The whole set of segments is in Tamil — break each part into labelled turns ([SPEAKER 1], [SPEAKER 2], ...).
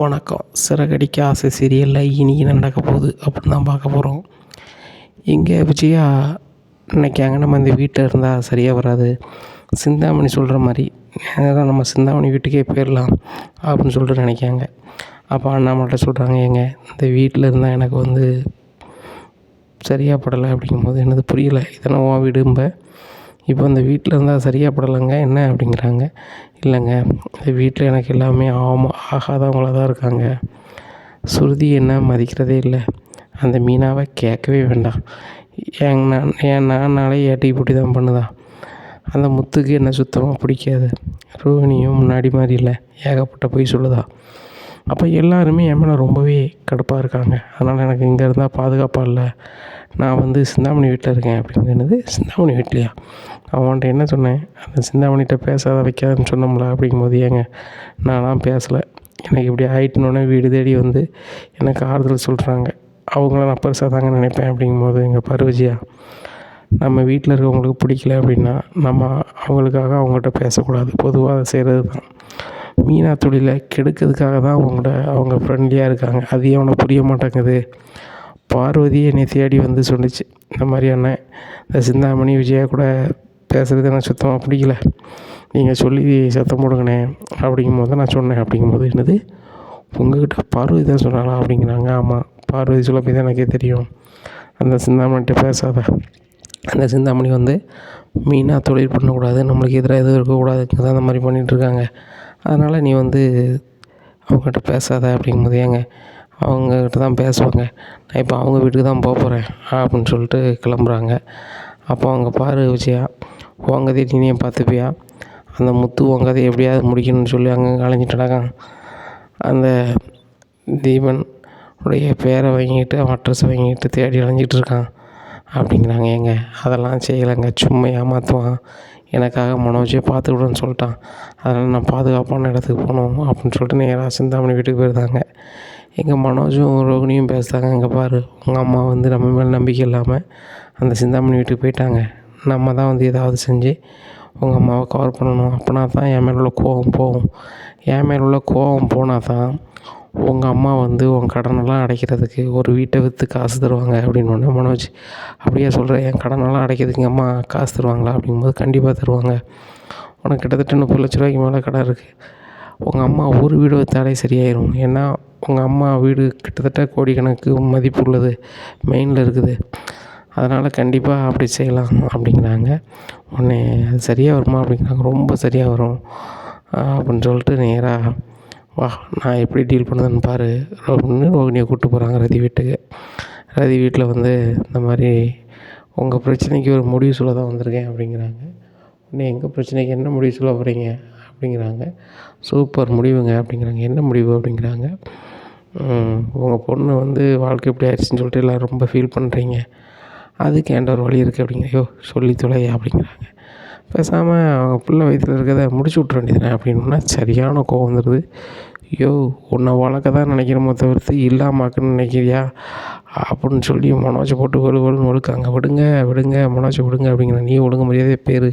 [SPEAKER 1] வணக்கம். சிறகடிக்க ஆசை சீரியலில் இன்றைக்கி என்ன நடக்க போகுது அப்படின்னு தான் பார்க்க போகிறோம். இங்கே விஜயா நினைக்காங்க, நம்ம இந்த வீட்டில் இருந்தால் சரியாக வராது, சிந்தாமணி சொல்கிற மாதிரி நேராக நம்ம சிந்தாமணி வீட்டுக்கே போயிடலாம் அப்படின்னு சொல்லிட்டு நினைக்காங்க. அப்போ அண்ணாமல்கிட்ட சொல்கிறாங்க, ஏங்க இந்த வீட்டில் இருந்தால் எனக்கு சரியாக படலை அப்படிங்கும்போது, என்னது புரியலை, இதெல்லாம் உன் வீடும்ப, இப்போ இந்த வீட்டில் இருந்தால் சரியாக படலைங்க என்ன அப்படிங்கிறாங்க. இல்லைங்க, இந்த வீட்டில் எனக்கு எல்லாமே ஆகாதவங்களாக தான் இருக்காங்க. சுருதி என்ன மதிக்கிறதே இல்லை, அந்த மீனாவை கேட்கவே வேண்டாம், நானாலே ஏட்டி போட்டி தான் பண்ணுதான். அந்த முத்துக்கு என்ன சுத்தமாக பிடிக்காது. ரோஹிணியும் முன்னாடி மாதிரி இல்லை, ஏகப்பட்ட போய் சொல்லுதா. அப்போ எல்லாருமே என் மேலே ரொம்பவே கடுப்பாக இருக்காங்க. அதனால் எனக்கு இங்கே இருந்தால் பாதுகாப்பாக இல்லை, நான் சிந்தாமணி வீட்டில் இருக்கேன் அப்படிங்கிறது. சிந்தாமணி வீட்லையா? நான் உன்ட்ட என்ன சொன்னேன், அந்த சிந்தாமணிகிட்ட பேசாத வைக்காதுன்னு சொன்னோம்ல அப்படிங்கும்போது, ஏங்க நான்லாம் பேசலை, எனக்கு இப்படி ஆகிட்டுனோடனே வீடு தேடி எனக்கு ஆறுதல் சொல்கிறாங்க, அவங்கள நான் பெருசாக தாங்க நினைப்பேன் அப்படிங்கும்போது, எங்கள் பருவஜியா, நம்ம வீட்டில் இருக்கவங்களுக்கு பிடிக்கல அப்படின்னா நம்ம அவங்களுக்காக அவங்கள்ட்ட பேசக்கூடாது, பொதுவாக அதை செய்கிறது தான். மீனா தொழிலை கெடுக்கிறதுக்காக தான் அவங்க ஃப்ரெண்ட்லியாக இருக்காங்க, அது அவனுக்கு புரிய மாட்டேங்குது. பார்வதி என்னை தேடி சொன்னிச்சு, இந்த மாதிரி அண்ணன், இந்த சிந்தாமணி விஜயா கூட பேசுகிறது எனக்கு சுத்தமாக பிடிக்கல, நீங்கள் சொல்லி சத்தம் போடுங்கண்ணே அப்படிங்கும்போது நான் சொன்னேன். அப்படிங்கும்போது, என்னது உங்கள்கிட்ட பார்வதி தான் சொன்னாங்களா அப்படிங்கிறாங்க. ஆமாம், பார்வதி சொல்ல போய் தான் எனக்கே தெரியும், அந்த சிந்தாமணிகிட்ட பேசாத, அந்த சிந்தாமணி மீனா தொழில் பண்ணக்கூடாது, நம்மளுக்கு எதிராக எதுவும் இருக்கக்கூடாதுங்க தான் அந்த மாதிரி பண்ணிகிட்ருக்காங்க, அதனால் நீ அவங்ககிட்ட பேசாத அப்படிங்கும்போது, ஏங்க அவங்கக்கிட்ட தான் பேசுவாங்க, நான் இப்போ அவங்க வீட்டுக்கு தான் போகிறேன் அப்படின்னு சொல்லிட்டு கிளம்புறாங்க. அப்போ அவங்க பாரு விஜயா, உன் கதையை நீனே பார்த்துப்பியா, அந்த முத்து உன் கதையை எப்படியாவது முடிக்கணும்னு சொல்லி அங்கங்கே அலைஞ்சிட்டு அந்த தீபன் உடைய பேரை வாங்கிட்டு அவன் அட்ரஸ் வாங்கிட்டு தேடி அலைஞ்சிட்ருக்கான் அப்படிங்கிறாங்க. ஏங்க அதெல்லாம் செய்யலைங்க, சும்மா ஏமாற்றுவான், எனக்காக மனோஜே பார்த்துக்கிடுன்னு சொல்லிட்டான், அதனால் நான் பாதுகாப்பான இடத்துக்கு போகணும் அப்படின்னு சொல்லிட்டு நேராக சிந்தாமணி வீட்டுக்கு போயிருந்தாங்க. எங்கள் மனோஜும் ரோகிணியும் பேசுகிறாங்க, இங்கே பாரு உங்கள் அம்மா நம்ம மேலே நம்பிக்கை இல்லாமல் அந்த சிந்தாமணி வீட்டுக்கு போயிட்டாங்க, நம்ம தான் ஏதாவது செஞ்சு உங்கள் அம்மாவை கவர் பண்ணணும், அப்படின்னா தான் என் மேலே உள்ள கோபம் போகும், என் மேலே உள்ள கோபம் போனால் தான் உங்கள் அம்மா உன் கடனெல்லாம் அடைக்கிறதுக்கு ஒரு வீட்டை விற்று காசு தருவாங்க அப்படின்னு மனோஜ். அப்படியே சொல்கிறேன், என் கடனெல்லாம் அடைக்கிறதுக்கு எங்கள் அம்மா காசு தருவாங்களா அப்படிங்கும்போது, கண்டிப்பாக தருவாங்க, உனக்கு கிட்டத்தட்ட 30 லட்ச ரூபாய்க்கு மேலே கடன் இருக்குது, உங்கள் அம்மா ஒரு வீடு விற்றாலே சரியாயிடும், ஏன்னா உங்கள் அம்மா வீடு கிட்டத்தட்ட கோடிக்கணக்கு மதிப்பு உள்ளது, மெயினில் இருக்குது, அதனால் கண்டிப்பாக அப்படி செய்யலாம் அப்படிங்கிறாங்க. உடனே அது சரியாக வருமா அப்படிங்கிறாங்க. ரொம்ப சரியாக வரும் அப்படின்னு சொல்லிட்டு நேராக வா, நான் எப்படி டீல் பண்ணுறதுன்னு பாரு அப்படின்னு ரோகிணியை கூப்பிட்டு போகிறாங்க ரதி வீட்டுக்கு. ரதி வீட்டில் இந்த மாதிரி உங்கள் பிரச்சனைக்கு ஒரு முடிவு சொல்ல தான் வந்திருக்கேன் அப்படிங்கிறாங்க. உடனே எங்கள் பிரச்சனைக்கு என்ன முடிவு சொல்ல போகிறீங்க அப்படிங்கிறாங்க. சூப்பர் முடிவுங்க அப்படிங்கிறாங்க. என்ன முடிவு அப்படிங்கிறாங்க. உங்கள் பொண்ணு வாழ்க்கை எப்படி ஆயிடுச்சுன்னு சொல்லிட்டு எல்லோரும் ரொம்ப ஃபீல் பண்ணுறீங்க, அதுக்கு என்கிட்ட ஒரு வழி இருக்குது அப்படிங்கிற. ஐயோ சொல்லி தொலையா அப்படிங்கிறாங்க. பேசாமல் அவங்க பிள்ளை வயிற்றில் இருக்கிறத முடிச்சு விட்ற வேண்டியதுனே அப்படின்னா சரியான கோவம் வந்துடுது. ஐயோ உன்னை வளர்க்க தான் நினைக்கிறமோ தவிர்த்து இல்லாமாக்குன்னு நினைக்கிறியா அப்படின்னு சொல்லி மனோஜை போட்டு வலுன்னு ஒழுக்காங்க. விடுங்க விடுங்க மனோஜை விடுங்க அப்படிங்கிற. நீ ஒழுங்கு மரியாதையே பேர்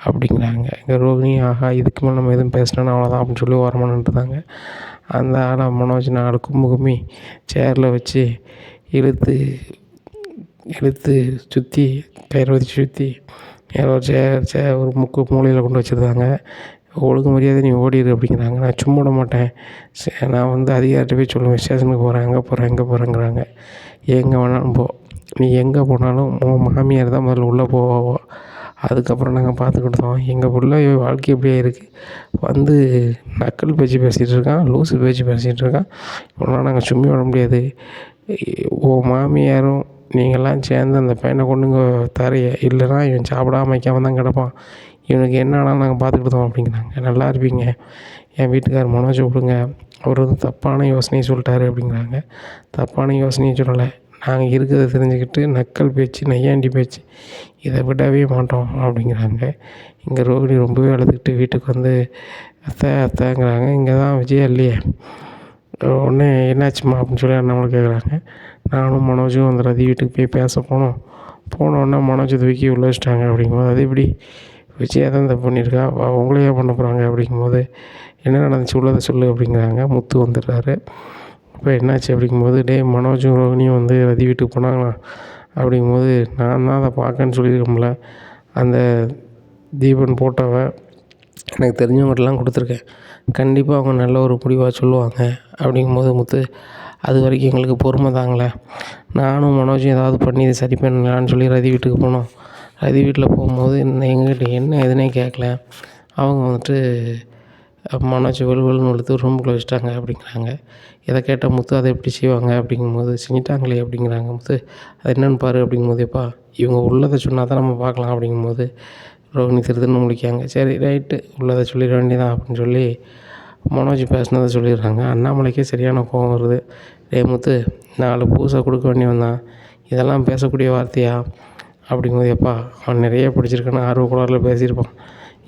[SPEAKER 1] அப்படிங்கிறாங்க. எங்கள் ரோகிணி, ஆகா இதுக்கு மேலே நம்ம எதுவும் பேசினோன்னா அவ்வளோதான் அப்படின்னு சொல்லி ஓரமாக நின்றுதாங்க. அந்த ஆளை மனோஜ் 4 கும்மி சேரில் வச்சு இழுத்து சுற்றி கயிறு வச்சு சுற்றி ஒரு மூலையில் கொண்டு வச்சுருந்தாங்க. ஒழுங்கு மரியாதை நீ ஓடிடு அப்படிங்கிறாங்க. நான் சும்மா விட மாட்டேன், நான் அதிகாரிட்ட போய் சொல்லுவேன், ஸ்டேஷனுக்கு போகிறேன், எங்கே போகிறேங்கிறாங்க. எங்கே வேணாலும் போ, நீ எங்கே போனாலும் உன் மாமியார் தான் முதல்ல உள்ளே போவோம், அதுக்கப்புறம் நாங்கள் பார்த்துக்கிட்டோம். எங்கள் பிள்ளை வாழ்க்கை எப்படியே இருக்குது, நக்கல் பேச்சு பேசிகிட்டு இருக்கான், லூசு பேச்சு பேசிகிட்டு இருக்கான், இவ்வளோ நாங்கள் சும்மா விட முடியாது. உன் மாமியாரும் நீங்கள்லாம் சேர்ந்து அந்த பையனை கொண்டுங்க தரைய, இல்லைனா இவன் சாப்பிடாம வைக்காம தான் கிடப்பான், இவனுக்கு என்ன ஆனாலும் நாங்கள் பார்த்துக்கிட்டோம் அப்படிங்கிறாங்க. நல்லா இருப்பீங்க, என் வீட்டுக்கார் மனோஜை விடுங்க, அவர் தப்பான யோசனையை சொல்லிட்டாரு அப்படிங்கிறாங்க. தப்பான யோசனையை சொல்லலை, நாங்கள் இருக்கிறத தெரிஞ்சுக்கிட்டு நக்கல் பேச்சு நையாண்டி பேச்சு இதை விடவே மாட்டோம் அப்படிங்கிறாங்க. இங்கே ரோகிணி ரொம்பவே அழுதுகிட்டு வீட்டுக்கு அத்தைங்கிறாங்க. இங்கே தான் விஜயா இல்லையே. உடனே என்னாச்சும்மா அப்படின்னு சொல்லி நம்மளை கேட்குறாங்க. நானும் மனோஜும் அந்த ரதி வீட்டுக்கு போய் பேச போனோடனே மனோஜை தூக்கி உள்ள வச்சிட்டாங்க அப்படிங்கும்போது, அது எப்படி விஜயா தான் தப்பு பண்ணியிருக்கா, உங்களையே பண்ண போகிறாங்க அப்படிங்கும்போது, என்ன நடந்துச்சு உள்ளதை சொல்லு அப்படிங்கிறாங்க. முத்து வந்துடுறாரு. இப்போ என்னாச்சு அப்படிங்கும்போது, டேய் மனோஜும் ரோகிணியும் வந்து ரதி வீட்டுக்கு போனாங்களாம். அப்படிங்கும்போது நான் தான் அதை பார்க்கன்னு சொல்லியிருக்கோம்ல, அந்த தீபன் ஃபோட்டோவை எனக்கு தெரிஞ்சவங்ககிட்டலாம் கொடுத்துருக்கேன். கண்டிப்பாக அவங்க நல்ல ஒரு முடிவாக சொல்லுவாங்க அப்படிங்கும்போது முத்து, அது வரைக்கும் எங்களுக்கு பொறுமை தாங்களே. நானும் மனோஜும் ஏதாவது பண்ணி இதை சரி பண்ணலான்னு சொல்லி ரதி வீட்டுக்கு போனோம். ரதி வீட்டில் போகும்போது எங்ககிட்ட என்ன எதுனே கேட்கல. அவங்க வந்துட்டு மனோஜ் வெளுன்னு இழுத்து ரூமுக்குள்ளே வச்சுட்டாங்க அப்படிங்கிறாங்க. இதை கேட்ட முத்து, அதை எப்படி செய்வாங்க அப்படிங்கும்போது, செஞ்சிட்டாங்களே அப்படிங்கிறாங்க. முத்து, அது என்னென்னு பாரு அப்படிங்கும்போது, எப்பா இவங்க உள்ளதை சொன்னால் தான் நம்ம பார்க்கலாம் அப்படிங்கும்போது ரோகிணி திருதுன்னு முழிக்காங்க. சரி ரைட்டு, உள்ளதை சொல்லிட வேண்டியதான் அப்படின்னு சொல்லி மனோஜ் பேசினதை சொல்லிடுறாங்க. அண்ணாமலைக்கே சரியான கோவம் வருது. டேய் முத்து, 4 பூசை கொடுக்க வேண்டியவன் தான், இதெல்லாம் பேசக்கூடிய வார்த்தையா அப்படிங்கும்போது, எப்பா அவன் நிறைய பிடிச்சிருக்கான்னு ஆர்வக்குளாரில் பேசியிருப்பான்.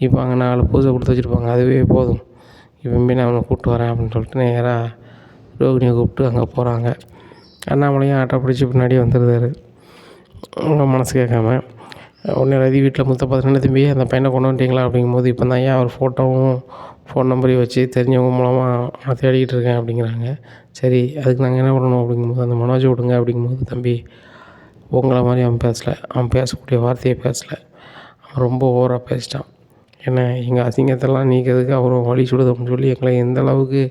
[SPEAKER 1] இப்போ அங்கே 4 பூசை கொடுத்து வச்சுருப்பாங்க, அதுவே போதும். இவன் நான் அவனை கூப்பிட்டு வரேன் அப்படின்னு சொல்லிட்டு நேராக ரோகிணியை கூப்பிட்டு அங்கே போகிறாங்க. அண்ணாமலையும் ஆட்டோ பிடிச்சி பின்னாடி வந்துடுறாரு. அவங்க மனசு கேட்காம உடனே ரதி வீட்டில் முத்த பார்த்து, தம்பி அந்த பையனை கொண்டு வந்துட்டீங்களா அப்படிங்கும்போது, இப்போ தான் ஏன் அவர் ஃபோட்டோவும் ஃபோன் நம்பரையும் வச்சு தெரிஞ்சவங்க மூலமாக நான் தேடிக்கிட்டு இருக்கேன் அப்படிங்கிறாங்க. சரி அதுக்கு நாங்கள் என்ன பண்ணணும் அப்படிங்கும்போது, அந்த மனோஜை விடுங்க அப்படிங்கும்போது, தம்பி உங்களை மாதிரி அவன் பேசலை, அவன் பேசக்கூடிய வார்த்தையை பேசலை, அவன் ரொம்ப ஓவராக பேசிட்டான். ஏன்னா எங்கள் அசிங்கத்தெல்லாம் நீக்கிறதுக்கு அவரும் வழி சுடுது அப்படின்னு சொல்லி எங்களை எந்த அளவுக்கு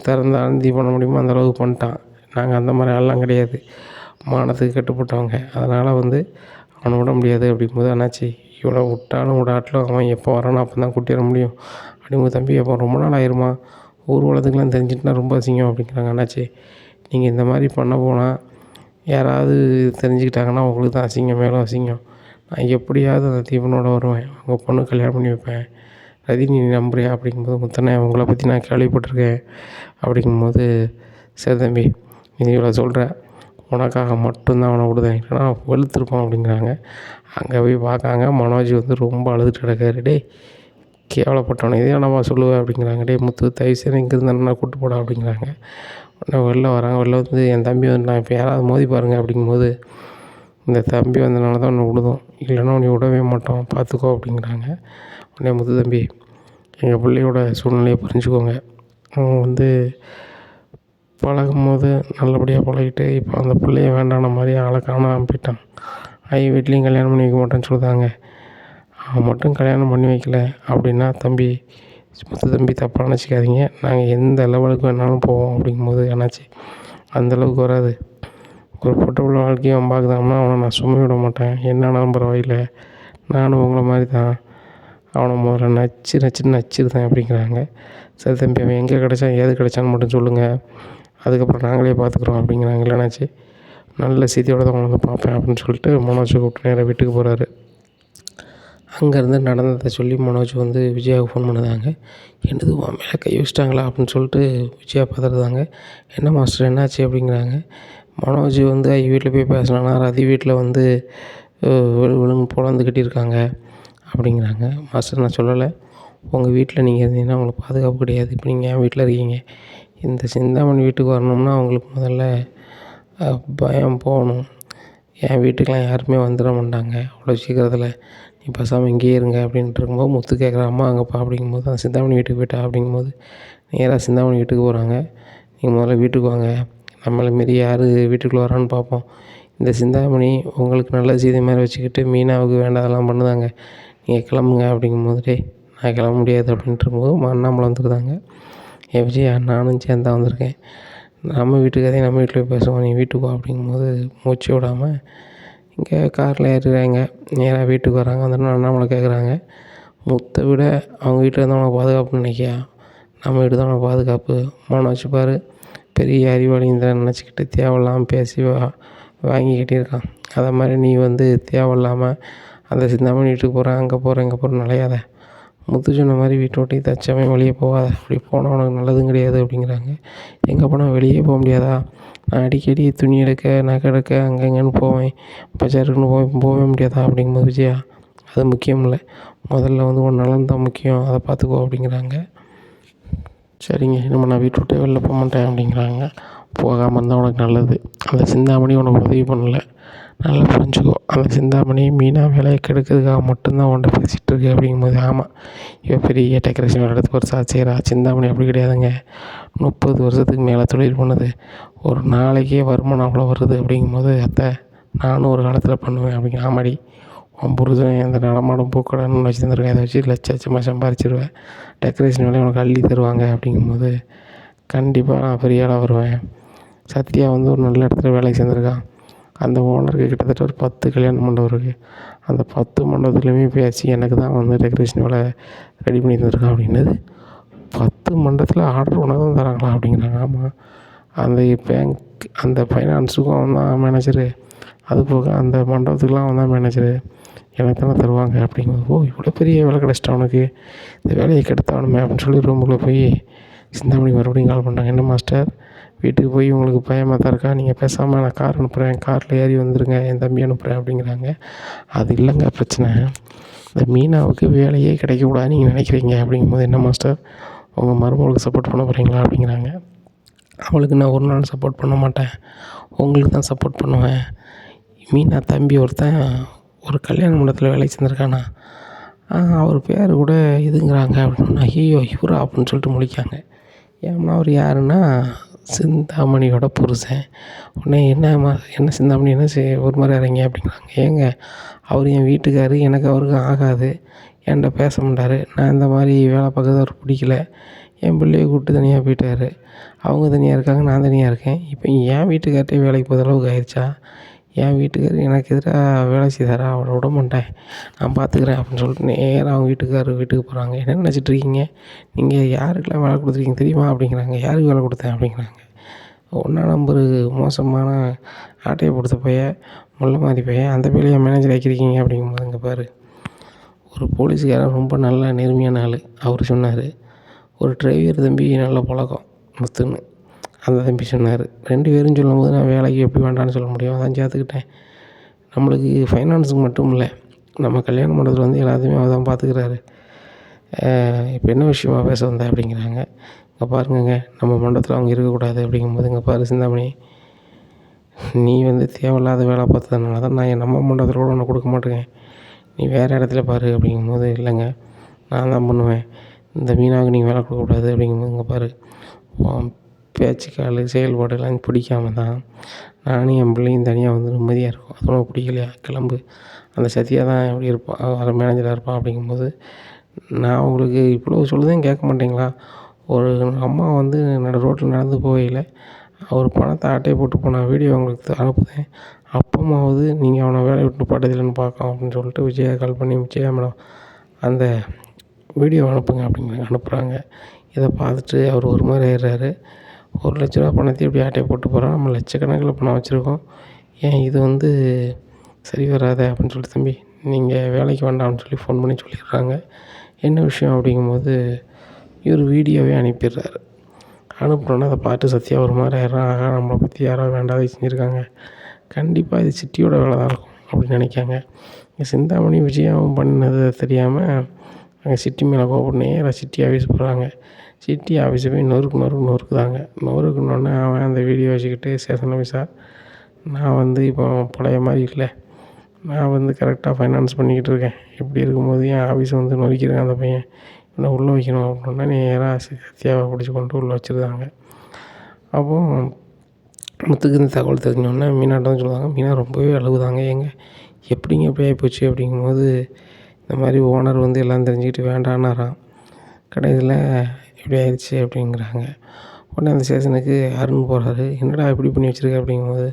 [SPEAKER 1] திறந்த அனுமதி பண்ண முடியுமோ அந்தளவுக்கு பண்ணிட்டான். நாங்கள் அந்த மாதிரி ஆள்லாம் கிடையாது, மானத்துக்கு கட்டுப்பட்டவங்க. அதனால் வந்து அவனை விட முடியாது அப்படிங்கும்போது, அண்ணாச்சி இவனை விட்டாலும் விடாட்டிலும் அவன் எப்போ வரானோ அப்போ தான் கூட்டி வர முடியும் அப்படிங்கும்போது, தம்பி அப்போ ரொம்ப நாள் ஆயிருமா, ஊர் உலகத்துக்குலாம் தெரிஞ்சிட்டுனா ரொம்ப அசிங்கம் அப்படிங்கிறாங்க. அண்ணாச்சி நீங்கள் இந்த மாதிரி பண்ண போனால் யாராவது தெரிஞ்சுக்கிட்டாங்கன்னா உங்களுக்கு தான் அசிங்கம், மேலும் அசிங்கம். நான் எப்படியாவது அந்த தீபனோட வருவேன், உங்கள் பொண்ணு கல்யாணம் பண்ணி வைப்பேன், ரதி நீ நம்புறியா அப்படிங்கும்போது, முத்தண்ணே உங்களை பற்றி நான் கேள்விப்பட்டிருக்கேன் அப்படிங்கும்போது, சரி தம்பி நீ இவ்வளோ சொல்கிற, உனக்காக மட்டும்தான் அவனை விடுதேன், இல்லைனா வெளுத்துருப்பான் அப்படிங்கிறாங்க. அங்கே போய் பார்க்காங்க, மனோஜ் வந்து ரொம்ப அழுதுட்டு கிடக்காரு. டேய் கேவலப்பட்டவனே இதே நம்ம சொல்லுவேன் அப்படிங்கிறாங்க. டேய் முத்து தயவுசெய்து இங்கேருந்து அண்ணா கூட்டு போடா அப்படிங்கிறாங்க. உடனே வெளில வராங்க. வெளில வந்து என் தம்பி வந்து நான் இப்போ யாராவது மோதி பாருங்க அப்படிங்கும்போது, இந்த தம்பி வந்தனால தான் உன்னை விடுதோம், இல்லைன்னா உன்னை விடவே மாட்டோம் பார்த்துக்கோ அப்படிங்கிறாங்க. உடனே முத்து தம்பி எங்கள் பிள்ளையோட சூழ்நிலையை புரிஞ்சுக்கோங்க, அவன் வந்து பழகும்போது நல்லபடியாக பழகிட்டு இப்போ அந்த பிள்ளைய வேண்டான மாதிரி ஆளை காணாமல் போயிட்டான். வீட்லேயும் கல்யாணம் பண்ணி வைக்க மாட்டேன்னு சொல்லுதாங்க. அவன் மட்டும் கல்யாணம் பண்ணி வைக்கல அப்படின்னா தம்பி, முத்து தம்பி தப்பாக நினச்சிக்காதீங்க, நாங்கள் எந்த லெவலுக்கு வேணாலும் போவோம் அப்படிங்கும்போது, அண்ணாச்சி அந்தளவுக்கு வராது, ஒரு பொட்ட உள்ள வாழ்க்கையை அவன் பார்க்குதான்னா அவனை நான் சும்மா விட மாட்டேன், என்னானாலும் பரவாயில்ல, நானும் உங்களை மாதிரி தான், அவனை முதல்ல நச்சிருந்தேன் அப்படிங்கிறாங்க. சரி தம்பி அவன் எங்கே கிடச்சான் ஏது கிடச்சான்னு மட்டும் சொல்லுங்கள், அதுக்கப்புறம் நாங்களே பார்த்துக்குறோம் அப்படிங்கிறாங்க. இல்லைனாச்சு நல்ல செய்தியோடு தான் உங்களை பார்ப்பேன் அப்படின்னு சொல்லிட்டு மனோஜை கூப்பிட்டு நேராக வீட்டுக்கு போகிறாரு. அங்கேருந்து நடந்ததை சொல்லி மனோஜ் வந்து விஜயாவுக்கு ஃபோன் பண்ணுதாங்க. என்னது உன் மேலே கை வச்சிட்டாங்களா அப்படின்னு சொல்லிட்டு விஜயா பார்த்துருந்தாங்க. என்ன மாஸ்டர் என்னாச்சு அப்படிங்கிறாங்க. மனோஜ் வந்து வீட்டில் போய் பேசினானா ரதி வீட்டில் வந்து விழுங்கு பொழந்து கட்டியிருக்காங்க அப்படிங்கிறாங்க. மாஸ்டர் நான் சொல்லலை, உங்கள் வீட்டில் நீங்கள் இருந்தீங்கன்னா உங்களுக்கு பாதுகாப்பு கிடையாது, இப்போ நீங்கள் என் வீட்டில் இருக்கீங்க, இந்த சிந்தாமணி வீட்டுக்கு வரணும்னா அவங்களுக்கு முதல்ல பயம் போகணும், என் வீட்டுக்கெலாம் யாருமே வந்துட மாட்டாங்க அவ்வளோ சீக்கிரத்தில், நீ பேசாமல் இங்கேயே இருங்க அப்படின்ட்டு இருக்கும்போது முத்து கேட்குற அம்மா அங்கேப்பா அப்படிங்கும்போது, அந்த சிந்தாமணி வீட்டுக்கு போய்ட்டா அப்படிங்கும்போது நேராக சிந்தாமணி வீட்டுக்கு போகிறாங்க. நீங்கள் முதல்ல வீட்டுக்கு வாங்க, நம்மளை மாரி யார் வீட்டுக்குள்ளே வரான்னு பார்ப்போம், இந்த சிந்தாமணி உங்களுக்கு நல்ல செய்தி மாதிரி வச்சுக்கிட்டு மீனாவுக்கு வேண்டாதெல்லாம் பண்ணுதாங்க, நீங்கள் கிளம்புங்க அப்படிங்கும்போது, டேய் நான் கிளம்ப முடியாது அப்படின்ட்டு இருக்கும்போது அண்ணாமலை வந்துருந்தாங்க. விஜயா நானும் சேர்ந்து தான் வந்திருக்கேன், நம்ம வீட்டுக்கு அதே நம்ம வீட்டில் போய் பேசுவோம், நீ வீட்டுக்கு வா அப்படிங்கும்போது மூச்சு விடாமல் இங்கே காரில் ஏறுறாங்க. நேராக வீட்டுக்கு வராங்க. வந்தோடனே அண்ணாமலை கேட்குறாங்க, முத்தை விட அவங்க வீட்டில் இருந்தால் உனக்கு பாதுகாப்புன்னு நினைக்கியா, நம்ம வீடு தான் உனக்கு பாதுகாப்பு, மனோஜ் பாரு பெரிய அறிவாளின்னு தான் நினச்சிக்கிட்டு தேவையில்லாமல் பேசி வாங்கி கட்டியிருக்கான், அதை மாதிரி நீ வந்து தேவையில்லாமல் அந்த சிந்தாமணி வீட்டுக்கு போகிறேன் அங்கே போகிறேன் இங்கே போகிறேன் நலையாத, முத்து சொன்ன மாதிரி வீட்டை விட்டு தச்சமே வெளியே போகாத, அப்படி போனால் உனக்கு நல்லதும் கிடையாது அப்படிங்கிறாங்க. எங்கே போனால் வெளியே போக முடியாதா, நான் அடிக்கடி துணி எடுக்க நகை எடுக்க அங்கே இங்கேன்னு போவேன், பஜாருக்குன்னு போகவே முடியாதா அப்படிங்கும்போது, விஜயா அது முக்கியம் இல்லை, முதல்ல வந்து உன் நலன் தான் முக்கியம், அதை பார்த்துக்கோ அப்படிங்கிறாங்க. சரிங்க இனிமேல் நான் வீட்டை விட்டே வெளில போக மாட்டேன் அப்படிங்கிறாங்க. போகாமல் இருந்தால் உனக்கு நல்லது. அந்த சிந்தாமணி உனக்கு உதவி பண்ணல, நல்லா புரிஞ்சுக்கோ. அந்த சிந்தாமணி மீனா வேலையை கெடுக்கிறதுக்காக மட்டும்தான் உன்கிட்ட பேசிகிட்டு இருக்கு அப்படிங்கும்போது, ஆமாம் இவன் பெரிய டெக்கரேஷன் வேலை எடுத்து ஒரு செய்கிறா. சிந்தாமணி அப்படி கிடையாதுங்க, 30 வருஷத்துக்கு மேலே தொழில் பண்ணுது, ஒரு நாளைக்கே வருமானம் அவ்வளோ வருது அப்படிங்கும்போது, அத்தை நானும் ஒரு காலத்தில் பண்ணுவேன் அப்படிங்க. ஆமாடி, உன் புருஷன் அந்த நடமாடும் பூக்கடைன்னு வச்சு தந்துருக்கேன், அதை வச்சு லட்சமாக சம்பாரிச்சிருவேன், டெக்கரேஷன் வேலையை உனக்கு அள்ளி தருவாங்க அப்படிங்கும்போது, கண்டிப்பாக நான் பெரிய ஆளாக வருவேன். சத்யா வந்து ஒரு நல்ல இடத்துல வேலைக்கு சேர்ந்துருக்கான். அந்த ஓனருக்கு கிட்டத்தட்ட ஒரு 10 கல்யாண மண்டபம் இருக்குது. அந்த 10 மண்டபத்துலையுமே பேசி எனக்கு தான் வந்து டெக்கரேஷன் வேலை ரெடி பண்ணி தந்திருக்கான் அப்படின்னது. 10 மண்டபத்தில் ஆர்டர் உனக்கு தான் தராங்களா அப்படிங்கிறாங்க. ஆமாம், அந்த பேங்க் அந்த ஃபைனான்ஸுக்கும் அவன் தான் மேனேஜரு, அது போக அந்த மண்டபத்துக்குலாம் அவன் தான் மேனேஜரு, எனக்கு தானே தருவாங்க அப்படிங்கும்போது, ஓ இவ்வளோ பெரிய வேலை கிடச்சிட்டா அவனுக்கு, இந்த வேலையை கெடுத்தாவணுமே அப்படின்னு சொல்லி ரூமுக்குள்ளே போய் சிந்தாமணி மறுபடியும் கால் பண்ணுறாங்க. என்ன மாஸ்டர், வீட்டுக்கு போய் உங்களுக்கு பயமாக தான் இருக்கா, நீங்கள் பேசாமல் நான் கார் அனுப்புகிறேன், காரில் ஏறி வந்துடுங்க, என் தம்பி அனுப்புகிறேன் அப்படிங்கிறாங்க. அது இல்லைங்க பிரச்சனை, இந்த மீனாவுக்கு வேலையே கிடைக்கக்கூடாதுன்னு நீங்கள் நினைக்கிறீங்க அப்படிங்கும்போது, என்ன மாஸ்டர் உங்கள் மருமகளுக்கு சப்போர்ட் பண்ண போகிறீங்களா அப்படிங்கிறாங்க. அவளுக்கு நான் ஒரு நாள் சப்போர்ட் பண்ண மாட்டேன், உங்களுக்கு தான் சப்போர்ட் பண்ணுவேன். மீனா தம்பி ஒருத்தன் ஒரு கல்யாண மண்டபத்தில் வேலைக்கு செஞ்சுருக்கானா, அவர் பேர் கூட இதுங்கிறாங்க அப்படின்னா, ஐயோ இவரா அப்படின்னு சொல்லிட்டு முழிக்காங்க. ஏன்னா அவர் யாருன்னா சிந்தாமணியோட புருஷன். உடனே என்ன சிந்தாமணி என்ன ஒரு மாதிரி இறங்க அப்படிங்கிறாங்க. ஏங்க அவர் என் வீட்டுக்காரு, எனக்கு அவருக்கும் ஆகாது, என்கிட்ட பேச மாட்டார், நான் இந்த மாதிரி வேலை பார்க்கறது அவருக்கு பிடிக்கல, என் பிள்ளையை கூப்பிட்டு தனியாக போயிட்டார், அவங்க தனியாக இருக்காங்க, நான் தனியாக இருக்கேன், இப்போ என் வீட்டுக்கார்ட்டே வேலைக்கு போகிற அளவுக்கு ஆயிடுச்சா, என் வீட்டுக்கார் எனக்கு எதிராக வேலை செய்தாரா, அவரை விட மாட்டேன், நான் பார்த்துக்கிறேன் அப்படின்னு சொல்லிட்டு நேராக அவங்க வீட்டுக்கு போகிறாங்க. என்ன நினச்சிட்டு இருக்கீங்க, நீங்கள் யாருக்கெல்லாம் வேலை கொடுத்துருக்கீங்க தெரியுமா அப்படிங்கிறாங்க. யாருக்கு வேலை கொடுத்தேன் அப்படிங்கிறாங்க. 1 நம்பரு மோசமான ஆட்டையை கொடுத்த பையன், முல்லை மாதிரி பையன், அந்த வேலையை மேனேஜர் ஆக்கியிருக்கீங்க அப்படிங்கும்போது, இங்கே பாரு, ஒரு போலீஸுக்காரன் ரொம்ப நல்ல நேர்மையான ஆள், அவர் சொன்னார். ஒரு டிரைவர் தம்பி நல்ல பழக்கம் முத்துன்னு, அந்த தம்பி சொன்னார். 2 பேரும் சொல்லும்போது நான் வேலைக்கு எப்படி வேண்டான்னு சொல்ல முடியும், அதான் சேர்த்துக்கிட்டேன். நம்மளுக்கு ஃபைனான்ஸுக்கு மட்டும் இல்லை, நம்ம கல்யாண மண்டபத்தில் வந்து எல்லாத்தையுமே அவர் தான் பார்த்துக்கிறாரு. இப்போ என்ன விஷயமா பேச வந்தேன் அப்படிங்கிறாங்க. இங்கே பாருங்கங்க, நம்ம மண்டபத்தில் அவங்க இருக்கக்கூடாது அப்படிங்கும்போது, இங்கே பாரு சிந்தாமணி, நீ வந்து தேவையில்லாத வேலை பார்த்ததுனால தான் நான் நம்ம மண்டபத்தில் கூட உன்னை கொடுக்க மாட்டேங்க, நீ வேறு இடத்துல பாரு அப்படிங்கும்போது, இல்லைங்க நான் தான் பண்ணுவேன், இந்த மீனாவுக்கு நீங்கள் வேலை கொடுக்கக்கூடாது அப்படிங்கும்போது, இங்கே பாரு பேச்சுக்கால் செயல்பாடுலாம் பிடிக்காம தான் நானும் என் பிள்ளையும் தனியாக வந்து நிம்மதியாக இருக்கும், அது உனக்கு பிடிக்கலையா கிளம்பு, அந்த சத்யா தான் எப்படி இருப்பான், அவன் மேனேஜராக இருப்பான் அப்படிங்கும்போது, நான் உங்களுக்கு இவ்வளோ சொல்லுதேன் கேட்க மாட்டீங்களா, ஒரு அம்மா வந்து ரோட்டில் நடந்து போகையில் அவர் பணத்தை ஆட்டையை போட்டு போன வீடியோ உங்களுக்கு அனுப்புதேன், அப்பமாவது நீங்கள் அவனை வேலையை விட்டு பாட்டதில்லைன்னு பார்க்கலாம் அப்படின்னு சொல்லிட்டு விஜயா கால் பண்ணி, விஜயா மேடம் அந்த வீடியோ அனுப்புங்க அப்படிங்கிறாங்க. அனுப்புகிறாங்க. இதை பார்த்துட்டு அவர் ஒரு மாதிரி ஆயிடுறாரு. 1,00,000 ரூபா பணத்தை எப்படி ஆட்டையை போட்டு போகிறான், நம்ம லட்சக்கணக்கில் பணம் வச்சுருக்கோம், ஏன் இது வந்து சரி வராது அப்படின்னு சொல்லிட்டு, தம்பி நீங்கள் வேலைக்கு வேண்டாம்னு சொல்லி ஃபோன் பண்ணி சொல்லிடுறாங்க. என்ன விஷயம் அப்படிங்கும்போது, இவர் வீடியோவே அனுப்பிடுறாரு. அனுப்புனோன்னே அதை பார்த்து சத்யா ஒரு மாதிரி ஆயிடுறான். ஆகா நம்மளை பற்றி யாரோ வேண்டாத செஞ்சுருக்காங்க, கண்டிப்பாக இது சிட்டியோட வேலை தான் இருக்கும் அப்படின்னு நினைக்காங்க. சிந்தாமணி விஜயாவும் பண்ணது தெரியாமல் அங்கே சிட்டி மேலே கோபப்பட்டு நேராக சிட்டி ஆஃபீஸ் போகிறாங்க. சிட்டி ஆஃபீஸை போய் நொறுக்குதாங்க. நொறுக்குனோடனே அவன் அந்த வீடியோ வச்சுக்கிட்டு, ஸ்டேஷன் ஆஃபீஸாக நான் வந்து இப்போ பழைய மாதிரி இல்லை, நான் வந்து கரெக்டாக ஃபைனான்ஸ் பண்ணிக்கிட்டு இருக்கேன், இப்படி இருக்கும்போது என் ஆஃபீஸை வந்து நொறுக்கியிருக்கான் அந்த பையன், இவனை உள்ளே வைக்கணும் அப்படின்னா நேராக சத்யாவை பிடிச்சி கொண்டு உள்ளே வச்சுருந்தாங்க. அப்போது முத்துக்கு இந்த தகவல் தெரிஞ்சோடனே மீனாட்ட தான் சொல்லுவாங்க. மீனா ரொம்பவே அழுகுதாங்க. ஏங்க எப்படிங்க இப்படி ஆகிப்போச்சு அப்படிங்கும்போது, இந்த மாதிரி ஓனர் வந்து எல்லாம் தெரிஞ்சுக்கிட்டு வேண்டான்னாராம், கடைசியில் இப்படி ஆயிடுச்சு அப்படிங்கிறாங்க. உடனே அந்த ஸ்டேஷனுக்கு அருண் போகிறாரு. என்னடா இப்படி பண்ணி வச்சுருக்க அப்படிங்கும்போது,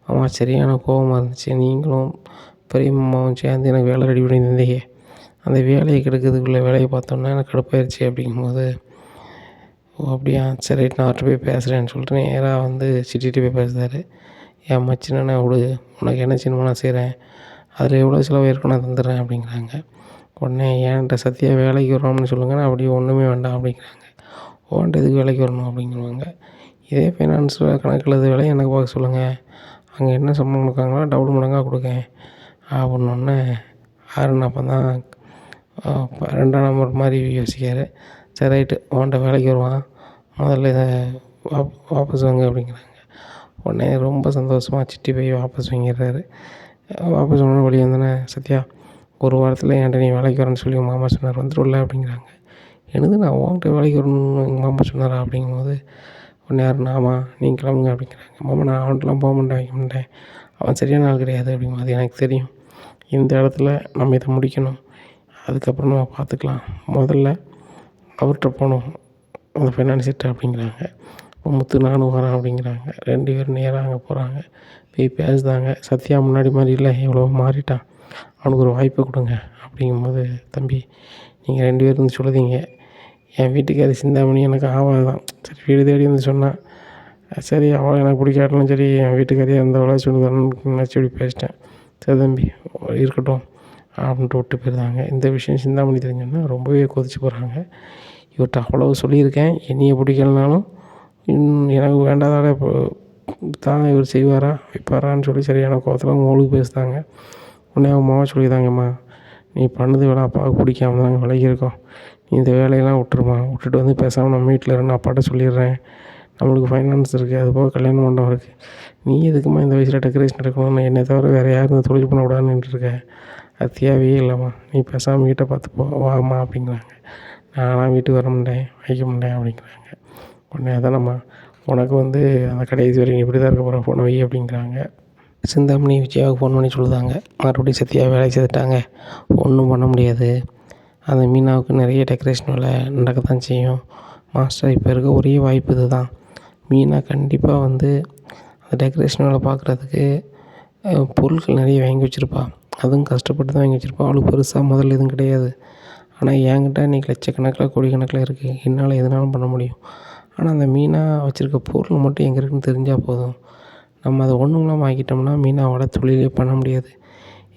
[SPEAKER 1] ஆமாம் சரியான கோபமாக இருந்துச்சு, நீங்களும் பெரிய மாமாவும் சேர்ந்து எனக்கு வேலை ரெடி பண்ணி தந்தீங்க, அந்த வேலையை கெடுக்கிறதுக்குள்ளே வேலையை பார்த்தோன்னா எனக்கு கடுப்பாயிருச்சு அப்படிங்கும்போது, ஓ அப்படியா சரி ரைட், நான் அவர்கிட்ட போய் பேசுகிறேன்னு சொல்லிட்டு நேராக வந்து சிட்டிகிட்ட போய் பேசுகிறாரு. என் மச்சினனை விடு, உனக்கு என்ன சின்னமாக நான் செய்கிறேன், அதில் எவ்வளோ செலவு இருக்கும் நான் தந்துடுறேன் அப்படிங்கிறாங்க. உடனே என்கிட்ட சத்யா வேலைக்கு வரணும்னு சொல்லுங்கள், நான் அப்படியே ஒன்றுமே வேண்டாம் அப்படிங்கிறாங்க. ஓன்ட்டு எதுக்கு வேலைக்கு வரணும் அப்படிங்குவாங்க. இதே ஃபைனான்ஸில் கணக்கில் இது வேலையை எனக்கு பார்க்க சொல்லுங்கள், அங்கே என்ன சம்பளம் கொடுக்காங்களோ டபுள் மடங்காக கொடுக்கேன் அப்படின்னோடனே அருண் அப்போ தான் 2ஆம் நம்பர் மாதிரி யோசிக்கார். சரி ரைட்டு, உன்கிட்ட வேலைக்கு வருவான், முதல்ல இதை வாபஸ் வாங்க அப்படிங்கிறாங்க. உடனே ரொம்ப சந்தோஷமாக சிட்டி போய் வாபஸ் வாங்கிடுறாரு. வாபஸ் வாங்கின வெளியே வந்தோடனே, "சத்யா, ஒரு வாரத்தில் என்கிட்ட நீ வேலைக்கு வரேன்னு சொல்லி உங்கள் மாமா சொன்னார், வந்துடும்ல?" அப்படிங்கிறாங்க. "என்னது, நான் உன்கிட்ட வேலைக்கு வரணும்னு எங்கள் மாமா சொன்னாரா?" அப்படிங்கும்போது உடனே யாருன்னா, "ஆமாம், நீங்கள் கிளம்புங்க" அப்படிங்கிறாங்க. "மாமா, நான் அவன்கிட்டலாம் போக மாட்டேன், வைக்க மாட்டேன், அவன் சரியான ஆள் கிடையாது" அப்படிங்கும்போது, "எனக்கு தெரியும், இந்த இடத்துல நம்ம இதை முடிக்கணும், அதுக்கப்புறம் நம்ம பார்த்துக்கலாம், முதல்ல அவர்கிட்ட போகணும், அந்த ஃபைனான்சியர்கிட்ட" அப்படிங்கிறாங்க. இப்போ முத்து, "நானும் வரேன்" அப்படிங்கிறாங்க. 2 பேரும் நேராக அங்கே போகிறாங்க. போய் பேசுதாங்க. "சத்யா முன்னாடி மாதிரி இல்லை, எவ்வளோ மாறிட்டான், அவனுக்கு ஒரு வாய்ப்பை கொடுங்க" அப்படிங்கும்போது, "தம்பி, நீங்கள் 2 பேரும் வந்து சொல்லுதீங்க, என் வீட்டுக்காரி சிந்தாமணி எனக்கு ஆவாது தான், சரி வீடு தேடி வந்து சொன்னான், சரி அவளை எனக்கு பிடிக்காட்டாலும் சரி என் வீட்டுக்காரியாக இருந்தவளை சொல்லுதான்னு நினச்சி இப்படி பேசிட்டேன், சரி தம்பி இருக்கட்டும்" அப்படின்ட்டு விட்டு போயிருந்தாங்க. இந்த விஷயம் சிந்தாமணி தெரிஞ்சோன்னா ரொம்பவே கொதிச்சு போகிறாங்க. இவர்கிட்ட அவ்வளவு சொல்லியிருக்கேன், என்னையை பிடிக்கலனாலும் எனக்கு வேண்டாதால இப்போ தான் இவர் செய்வாரா வைப்பாரான்னு சொல்லி சரியான கோவத்தில் அவங்க மொழுகு பேசுதாங்க. உடனே அவங்க மாமா சொல்லிதாங்கம்மா, "நீ பண்ணது வேலை அப்பாவுக்கு பிடிக்காம தாங்க விலகி இருக்கோம், நீ இந்த வேலையெல்லாம் விட்டுருமா, விட்டுட்டு வந்து பேசாமல் நம்ம வீட்டில் இருந்து அப்பாட்ட சொல்லிடுறேன், நம்மளுக்கு ஃபைனான்ஸ் இருக்குது, அது போக கல்யாண மண்டபம் இருக்குது, நீ எதுக்குமா இந்த வயசில் டெக்கரேஷன் எடுக்கணும்னு என்னை தவிர வேறு யாரும் இந்த தொழில் பண்ணக்கூடாதுன்னு நின்றுருக்க, அது தேவையே இல்லைம்மா, நீ பேசாமல் வீட்டை பார்த்து போ வாம்மா" அப்படிங்கிறாங்க. "நான்லாம் வீட்டுக்கு வர மாட்டேன், வைக்க மாட்டேன்" அப்படிங்கிறாங்க. உடனே, "அதானம்மா, உனக்கு வந்து அந்த கடைசி வரைக்கும் இப்படி தான் இருக்க போகிற, ஃபோனை வை" அப்படிங்கிறாங்க. சிந்தாமணி விஜயாவுக்கு ஃபோன் பண்ணி சொல்லுதாங்க, "மறுபடியும் சத்யா வேலைக்கு சேர்த்துட்டாங்க, ஒன்றும் பண்ண முடியாது, அந்த மீனாவுக்கு நிறைய டெக்கரேஷன் வேலை நடக்க தான் செய்யும் மாஸ்டர், இப்போ இருக்க ஒரே வாய்ப்பு இது தான், மீனா கண்டிப்பாக வந்து அந்த டெக்கரேஷன் வேலை பார்க்குறதுக்கு பொருட்கள் நிறைய வாங்கி வச்சுருப்பா, அதுவும் கஷ்டப்பட்டு தான் வாங்கி வச்சுருப்பா, அவளுக்கு பெருசாக முதல்ல எதுவும் கிடையாது, ஆனால் என்கிட்ட இன்றைக்கி லட்சக்கணக்கில் கோடிக்கணக்கில் இருக்குது, என்னால் எதுனாலும் பண்ண முடியும், ஆனால் அந்த மீனா வச்சுருக்க பொருள் மட்டும் எங்கே இருக்குதுன்னு தெரிஞ்சால் போதும், நம்ம அதை ஒன்றும் இல்லாமல் ஆக்கிட்டோம்னா மீனாவோட தொழிலே பண்ண முடியாது,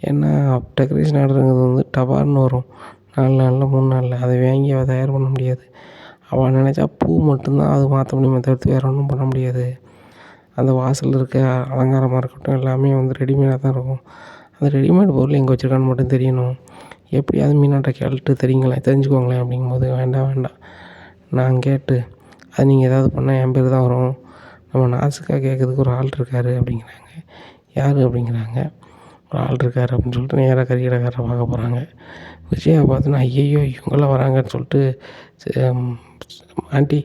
[SPEAKER 1] ஏன்னா டெக்கரேஷன் ஆர்டருங்கிறது வந்து டபார்னு வரும், 4 நாளில் 3 நாளில், அதை வாங்கி அவள் தயார் பண்ண முடியாது, அவள் நினச்சா பூ மட்டும்தான் அது மாற்ற முடியுமே தவிர்த்து வேறு ஒன்றும் பண்ண முடியாது, அந்த வாசலில் இருக்க அலங்காரமாக இருக்கட்டும் எல்லாமே வந்து ரெடிமேடாக தான் இருக்கும், அந்த ரெடிமேட் பொருள் எங்கே வச்சுருக்கான்னு மட்டும் தெரியணும், எப்படியாவது மீனாட்ட கேட்டு தெரிஞ்சுக்கோங்களேன்" அப்படிங்கும்போது, "வேண்டாம் வேண்டாம், நான் கேட்டு அது நீங்கள் ஏதாவது பண்ணால் என் பேர் தான் வரும், நம்ம நாசுக்காக கேட்குறதுக்கு ஒரு ஆள் இருக்கார்" அப்படிங்கிறாங்க. "யார்?" அப்படிங்கிறாங்க. "ஒரு ஆள் இருக்கார்" அப்படின்னு சொல்லிட்டு நேராக கறிக்கடைக்காரரை பார்க்க போகிறாங்க. விஜயா பார்த்தோன்னா, "ஐயையோ, இவங்களாம் வராங்கன்னு" சொல்லிட்டு, "ஆண்டி,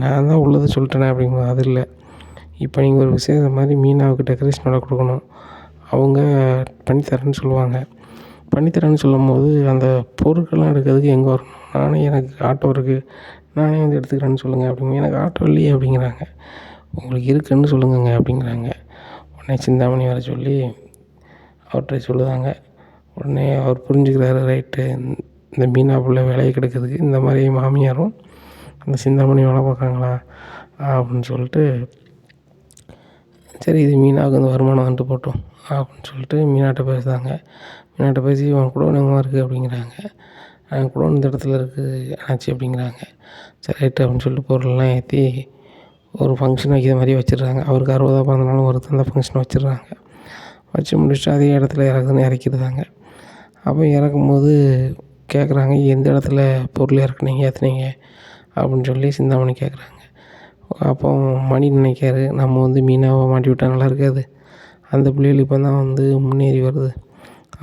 [SPEAKER 1] நான் தான் உள்ளதை சொல்லிட்டேனே" அப்படிங்கும்போது, "அது இல்லை, இப்போ நீங்கள் ஒரு விசேஷம் மாதிரி மீனாவுக்கு டெக்கரேஷன் வேலை கொடுக்கணும், அவங்க பண்ணித்தரேன்னு சொல்லுவாங்க, பண்ணித்தரேன்னு சொல்லும்போது அந்த பொருட்கள்லாம் எடுக்கிறதுக்கு எங்கே வரணும், நானே எனக்கு ஆட்டோ இருக்குது, நானே வந்து எடுத்துக்கிறேன்னு சொல்லுங்கள்" அப்படிங்க. "எனக்கு ஆட்டோ இல்லையே" அப்படிங்கிறாங்க. "உங்களுக்கு இருக்குன்னு சொல்லுங்கங்க" அப்படிங்கிறாங்க. உடனே சிந்தாமணி வர சொல்லி அவர்கிட்ட சொல்லுதாங்க. உடனே அவர் புரிஞ்சுக்கிறாரு, ரைட்டு, இந்த மீனா புள்ள வேலையை கெடுக்கிறதுக்கு இந்த மாதிரி மாமியாரும் அந்த சிந்தாமணி வேலை பார்க்காங்களா அப்படின்னு சொல்லிட்டு, சரி இது மீனாவுக்கு வந்து வருமானம் வந்துட்டு போட்டோம் அப்படின்னு சொல்லிட்டு மீனாட்ட பேசுதாங்க. மீனாட்ட பேசி, "உன் குடோன் எங்கேம்மா இருக்குது" அப்படிங்கிறாங்க. "குடோன் இந்த இடத்துல இருக்குது ஆச்சு" அப்படிங்கிறாங்க. சரி ரைட்டு அப்படின்னு சொல்லிட்டு பொருளெல்லாம் ஏற்றி ஒரு ஃபங்க்ஷன் வைக்கிற மாதிரி வச்சிடுறாங்க. அவருக்கு 60ஆ பிறந்தநாளும் வருது, அந்த ஃபங்க்ஷனை வச்சிடுறாங்க. வச்சு முடிச்சுட்டு அதே இடத்துல இறக்கிடுதாங்க. அப்போ இறக்கும்போது கேட்குறாங்க, "எந்த இடத்துல பொருள் இறக்குனீங்க, ஏற்றுனீங்க" அப்படின்னு சொல்லி சிந்தாமணி கேட்குறாங்க. அப்போ மணி நினைக்காரு, நம்ம வந்து மீனாவை மாட்டி விட்டால் நல்லா இருக்காது, அந்த பிள்ளைகள் இப்போ தான் வந்து முன்னேறி வருது,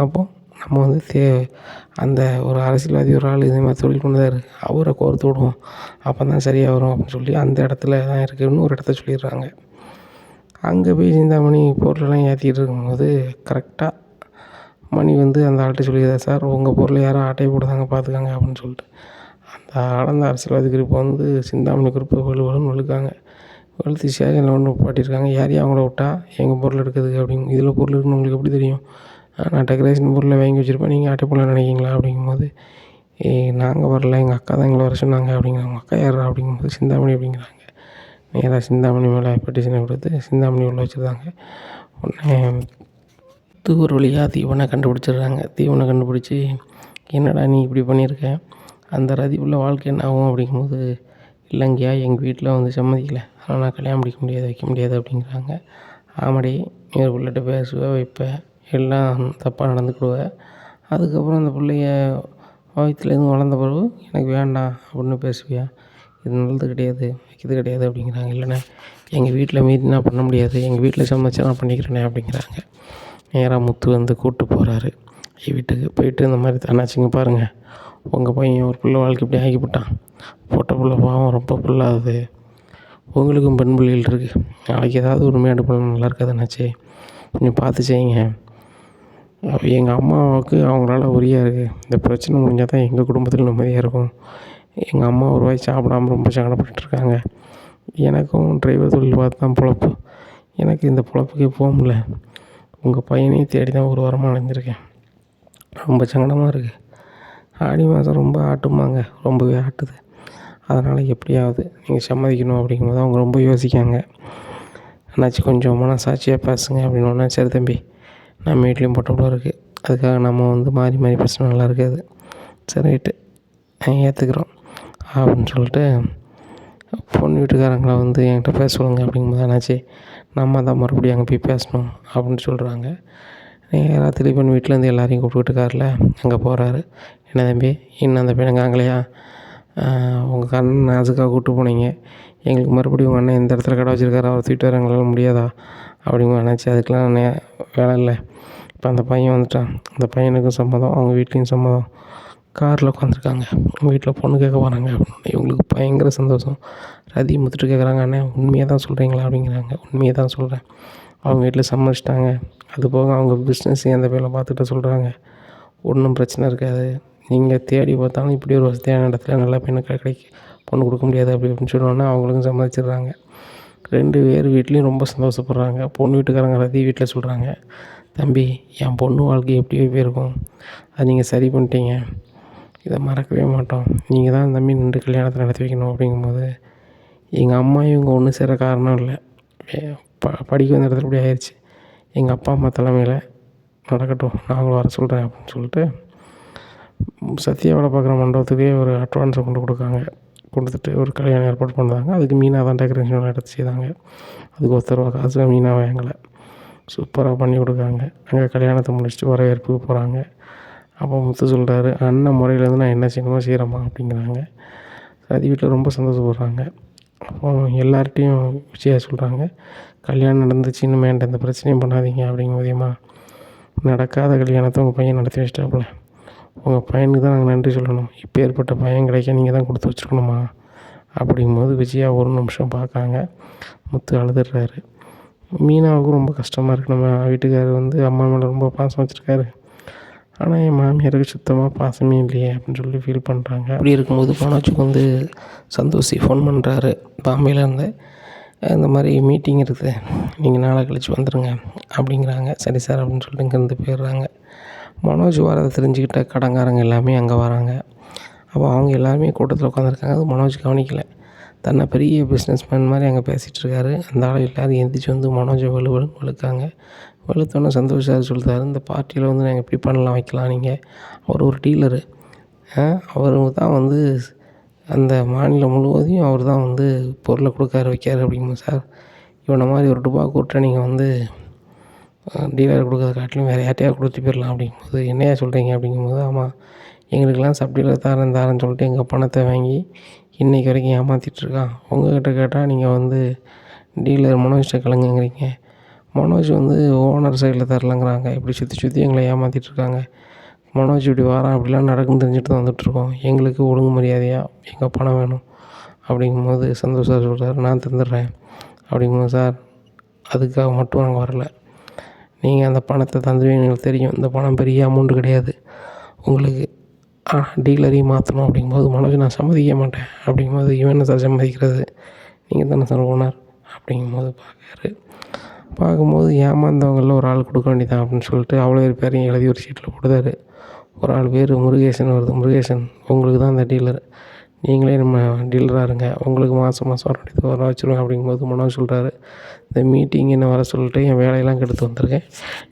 [SPEAKER 1] அப்போது நம்ம வந்து அந்த ஒரு அரசியல்வாதி ஒரு ஆள் இதே மாதிரி தொழில் பண்ணுறாரு, அவரை கோர்த்து விடுவோம், அப்போ தான் சரியாக வரும் அப்படின்னு சொல்லி அந்த இடத்துல தான் இருக்குதுன்னு ஒரு இடத்த சொல்லிடுறாங்க. அங்கே போய் சிந்தாமணி பொருளெல்லாம் ஏற்றிக்கிட்டு இருக்கும்போது கரெக்டாக மணி வந்து அந்த ஆள்கிட்ட சொல்லிடுறாரு, "சார், உங்கள் பொருளை யாரும் ஆட்டையை போடுதாங்க, பார்த்துக்காங்க" அப்படின்னு சொல்லிட்டு. அந்த ஆனந்த அரசியல்வாதி குரூப் வந்து சிந்தாமணி குரூப்பை வலுவலுன்னு வெளுக்காங்க. வெளுத்து ஸ்டேஷனில் கொண்டு நிப்பாட்டியிருக்காங்க. "யாரையும் அவங்கள விட்டா எங்கள் பொருள் எடுக்கிறதுக்கு" அப்படின்னு. "இதில் பொருள் இருக்குன்னு உங்களுக்கு எப்படி தெரியும்? நான் டெக்கரேஷன் பொருளை வாங்கி வச்சுருப்பேன், நீங்கள் ஆட்டை போடலான்னு நினைக்கிங்களா?" அப்படிங்கும்போது, நாங்கள் வரல, எங்கள் அக்கா தான் எங்களை வர சொன்னாங்க" அப்படிங்கிறாங்க. "உங்கள் அக்கா யாரா?" அப்படிங்கும்போது, "சிந்தாமணி" அப்படிங்கிறாங்க. நேராக சிந்தாமணி மேலே பெட்டிஷனை கொடுத்து சிந்தாமணி உள்ள வச்சுருந்தாங்க. உடனே ஒரு வழியாக தீவனை கண்டுபிடிச்சிடுறாங்க. தீவனை கண்டுபிடிச்சி, "என்னடா நீ இப்படி பண்ணியிருக்க, அந்த ரதி உள்ள வாழ்க்கை என்ன ஆகும்?" அப்படிங்கும்போது, "இல்லைங்கய்யா, எங்கள் வீட்டில் வந்து சம்மதிக்கலை, அதனால் நான் கல்யாணம் முடிக்க முடியாது, வைக்க முடியாது" அப்படிங்கிறாங்க. "ஆமாடி, நீ ஒரு பிள்ளைகிட்ட பேசுவ, வைப்ப, எல்லாம் தப்பாக நடந்துக்கிடுவ, அதுக்கப்புறம் அந்த பிள்ளைய வயித்துல எதுவும் வளர்ந்த பிறகு எனக்கு வேண்டாம் அப்படின்னு பேசுவியா, இது நல்லது கிடையாது, இது கிடையாது அப்படிங்கிறாங்க. இல்லைண்ணே எங்கள் வீட்டில் மீறி நான் பண்ண முடியாது, எங்கள் வீட்டில் சமைச்சா நான் பண்ணிக்கிறேனே அப்படிங்கிறாங்க. நேராக முத்து வந்து கூப்பிட்டு போகிறாரு வீட்டுக்கு. போயிட்டு இந்த மாதிரி அண்ணாச்சிங்க பாருங்கள், உங்கள் பையன் ஒரு பிள்ளை வாழ்க்கை இப்படி ஆகிவிட்டான், பொட்ட பிள்ளை பாவம் ரொம்ப புல்லாகுது, உங்களுக்கும் பெண் பிள்ளைகள் இருக்குது, நாளைக்கு ஏதாவது ஒரு மேடு பள்ளம் நல்லா இருக்காது அண்ணாச்சி, கொஞ்சம் பார்த்து செய்யுங்க. எங்கள் அம்மாவுக்கு அவங்களால உரியாக இருக்குது, இந்த பிரச்சனை முடிஞ்சால் தான் எங்கள் குடும்பத்தில் நிம்மதியாக இருக்கும். எங்கள் அம்மா ஒரு வாய் சாப்பிடாம ரொம்ப சங்கடப்பட்டுருக்காங்க. எனக்கும் டிரைவர் தொழில் பார்த்து தான் பொழப்பு, எனக்கு இந்த பொழப்புக்கே போக முடியல. உங்கள் பையனையும் தேடி தான் ஒரு வாரமாக அலைஞ்சிருக்கேன், ரொம்ப சங்கடமாக இருக்குது. ஆடி மாதம் ரொம்ப ஆட்டுமாங்க, ரொம்பவே ஆட்டுது. அதனால் எப்படியாவது நீங்கள் சம்மதிக்கணும் அப்படிங்கும்போது அவங்க ரொம்ப யோசிக்காங்க. என்னாச்சு கொஞ்சம் மனசாட்சியாக பேசுங்க அப்படின்னோடனே, சரி தம்பி நம்ம வீட்லேயும் பொட்டை இருக்குது, அதுக்காக நம்ம வந்து மாறி மாறி பேசினா நல்லா இருக்காது, சரி ரைட்டு ஏற்றுக்குறோம் அப்படின்னு சொல்லிட்டு பொண்ணு வீட்டுக்காரங்களை வந்து என்கிட்ட பேச சொல்லுங்க அப்படிங்கும்போது, என்னாச்சு நம்ம தான் மறுபடியும் அங்கே போய் பேசணும் அப்படின்னு சொல்கிறாங்க. நேராக திலீபன் வீட்டிலேருந்து எல்லாரையும் கூப்பிட்டுக்கிட்டு காரில் அங்கே போகிறாரு. என்ன தம்பி இன்னும் அந்த பையனை காங்கலையா, உங்கள் அண்ணன் அதுக்காக கூப்பிட்டு போனீங்க, எங்களுக்கு மறுபடியும் உங்கள் அண்ணன் இந்த இடத்துல கடை வச்சுருக்காரு, அவர் தூக்கிட்டு வர எங்களால் முடியாதா அப்படிங்க. நினச்சி அதுக்கெலாம் வேலை இல்லை, இப்போ அந்த பையன் வந்துட்டான், அந்த பையனுக்கும் சம்மதம், அவங்க வீட்லேயும் சம்மதம், காரில் உட்காந்துருக்காங்க, உங்கள் வீட்டில் பொண்ணு கேட்க போகிறாங்க அப்படின்னு. இவங்களுக்கு பயங்கர சந்தோஷம். ரதி முத்துட்டு கேட்குறாங்க, அண்ணே உண்மையாக தான் சொல்கிறீங்களா அப்படிங்கிறாங்க. உண்மையாக தான் சொல்கிறேன், அவங்க வீட்டில் சம்மதிச்சிட்டாங்க, அது போக அவங்க பிஸ்னஸ் அந்த வேலை பார்த்துக்கிட்ட சொல்கிறாங்க, ஒன்றும் பிரச்சனை இருக்காது, நீங்கள் தேடி பார்த்தாலும் இப்படி ஒரு வசதியான இடத்துல நல்ல பையனை கிடைக்க பொண்ணு கொடுக்க முடியாது அப்படி அப்படின்னு சொன்னோன்னே அவங்களுக்கும் சம்மதிச்சிடுறாங்க. 2 பேர் வீட்லேயும் ரொம்ப சந்தோஷப்படுறாங்க. பொண்ணு வீட்டுக்காரங்க ரதி வீட்டில் சொல்கிறாங்க, தம்பி என் பொண்ணு வாழ்க்கை எப்படியோ போயிருக்கும், அது நீங்கள் சரி பண்ணிட்டீங்க, இதை மறக்கவே மாட்டோம், நீங்கள் தான் தம்பி நின்று கல்யாணத்தை நடத்தி வைக்கணும் அப்படிங்கும்போது, எங்கள் அம்மா இவங்க ஒன்று சேர காரணம் இல்லை, படிக்க வந்த இடத்துல இப்படி ஆயிடுச்சு, எங்கள் அப்பா அம்மா தலைமையில் நடக்கட்டும், நாங்களும் வர சொல்கிறேன் அப்படின்னு சொல்லிட்டு சத்யா வேலை பார்க்குற மண்டபத்துக்கே ஒரு அட்வான்ஸை கொடுக்காங்க. கொடுத்துட்டு ஒரு கல்யாணம் ஏற்பாடு பண்ணுறாங்க. அதுக்கு மீனா தான் டெக்கரேஷன் எடுத்து செய்தாங்க. அதுக்கு ஒருத்தர் காசு மீனா வாங்கலை, சூப்பராக பண்ணி கொடுக்காங்க. அங்கே கல்யாணத்தை முடிச்சுட்டு வரவேற்புக்கு போகிறாங்க. அப்போ முத்து சொல்கிறாரு, அண்ணன் முறையிலேருந்து நான் என்ன செய்யணுமோ செய்கிறேம்மா அப்படிங்கிறாங்க. ரதி வீட்டில் ரொம்ப சந்தோஷப்படுறாங்க. அப்போ எல்லார்ட்டையும் விஷயம் சொல்கிறாங்க, கல்யாணம் நடந்துச்சு, இன்னும் வேண்டாம் எந்த பிரச்சனையும் பண்ணாதீங்க அப்படிங்கும்போதேம்மா, நடக்காத கல்யாணத்தை உங்கள் பையன் நடத்தி வச்சிட்டாப்புல, உங்கள் பையனுக்கு தான் நாங்கள் நன்றி சொல்லணும், இப்போ ஏற்பட்ட பையன் கிடைக்க நீங்கள் தான் கொடுத்து வச்சுருக்கணுமா அப்படிங்கும்போது விஜயா ஒரு நிமிஷம் பார்க்காங்க. முத்து அழுதுடுறாரு. மீனாவுக்கும் ரொம்ப கஷ்டமாக இருக்குது, நம்ம வீட்டுக்காரர் வந்து அம்மா மேலே ரொம்ப பாசம் வச்சுருக்காரு, ஆனால் என் மாமியாருக்கு சுத்தமாக பாசமே இல்லையே அப்படின்னு சொல்லி ஃபீல் பண்ணுறாங்க. அப்படி இருக்கும்போது மனோஜுக்கு வந்து சந்தோஷி ஃபோன் பண்ணுறாரு பாம்பேலேருந்து, இந்த மாதிரி மீட்டிங் இருக்குது, நீங்கள் நாளை கழிச்சு வந்துடுங்க அப்படிங்கிறாங்க. சரி சார் அப்படின்னு சொல்லிட்டு இங்கேருந்து போயிடுறாங்க. மனோஜ் வரதை தெரிஞ்சுக்கிட்ட கடங்காரங்க எல்லாமே அங்கே வராங்க. அப்போ அவங்க எல்லாருமே கூட்டத்தில் உட்காந்துருக்காங்க. அது மனோஜ் கவனிக்கலை, தன்னை பெரிய பிஸ்னஸ் மேன் மாதிரி அங்கே பேசிகிட்ருக்காரு. அந்த ஆள் எல்லோரும் எந்திரிச்சு வந்து மனோஜை வெளுக்காங்க. வெளுத்தோன்னே சந்தோஷ் சார் சொல்லிட்டாரு, இந்த பார்ட்டியில் வந்து நாங்கள் எப்படி பண்ணலாம் வைக்கலாம், நீங்கள் அவர் ஒரு டீலரு, அவர் தான் வந்து அந்த மாநிலம் முழுவதையும் அவர் தான் வந்து பொருளை கொடுக்காரு வைக்காரு அப்படிங்கும்போது, சார் இவனை மாதிரி ஒரு டுபா கூட்ட நீங்கள் வந்து டீலர் கொடுக்கறத காட்டிலும் வேறு யார்ட்டையாவது கொடுத்துட்டு போயிடலாம் அப்படிங்கும்போது, என்னையா சொல்கிறீங்க அப்படிங்கும்போது, ஆமாம் எங்களுக்கெல்லாம் சப் டீலர் தாரேன்னு சொல்லிட்டு எங்கள் பணத்தை வாங்கி இன்றைக்கி வரைக்கும் ஏமாற்றிட்டுருக்கான், உங்கள்கிட்ட கேட்டால் நீங்கள் வந்து டீலர் மனோஜ்கிட்ட கலங்குங்கிறீங்க, மனோஜ் வந்து ஓனர் சைடில் தரலங்கிறாங்க, இப்படி சுற்றி சுற்றி எங்களை ஏமாற்றிட்டுருக்காங்க, மனோஜ் இப்படி வாரான் அப்படிலாம் நடக்குன்னு தெரிஞ்சுட்டு தான் வந்துட்டுருக்கோம், எங்களுக்கு ஒழுங்கு மரியாதையாக எங்கள் பணம் வேணும் அப்படிங்கும்போது சந்தோஷ் சார் சொல்கிறார், நான் தந்துடுறேன் அப்படிங்கும்போது, சார் அதுக்காக மட்டும் நாங்கள் வரலை, நீங்கள் அந்த பணத்தை தந்துடுவீங்க எங்களுக்கு தெரியும், இந்த பணம் பெரிய அமௌண்ட்டு கிடையாது உங்களுக்கு, டீலரையும் மாற்றணும் அப்படிங்கும்போது, மனோஜ் நான் சம்மதிக்க மாட்டேன் அப்படிங்கும்போது, இவன் என்ன சார் சம்மதிக்கிறது, நீங்கள் தானே சார் ஓனர் அப்படிங்கும்போது பார்க்கும்போது ஏமாந்தவங்களில் ஒரு ஆள் கொடுக்க வேண்டியதான் அப்படின்னு சொல்லிட்டு அவ்வளோ பேரையும் எழுதி ஒரு சீட்டில் போடுதாரு. ஒரு ஆள் பேர் முருகேசன் வருது. முருகேசன் உங்களுக்கு தான் அந்த டீலர், நீங்களே நம்ம டீலராக இருங்க, உங்களுக்கு மாதம் வர வேண்டியது வர வச்சுருவேன் அப்படிங்கும்போது மனோஜ் சொல்கிறாரு, இந்த மீட்டிங் என்ன வர சொல்லிட்டு என் வேலையெல்லாம் கெடுத்து வந்திருக்கேன்,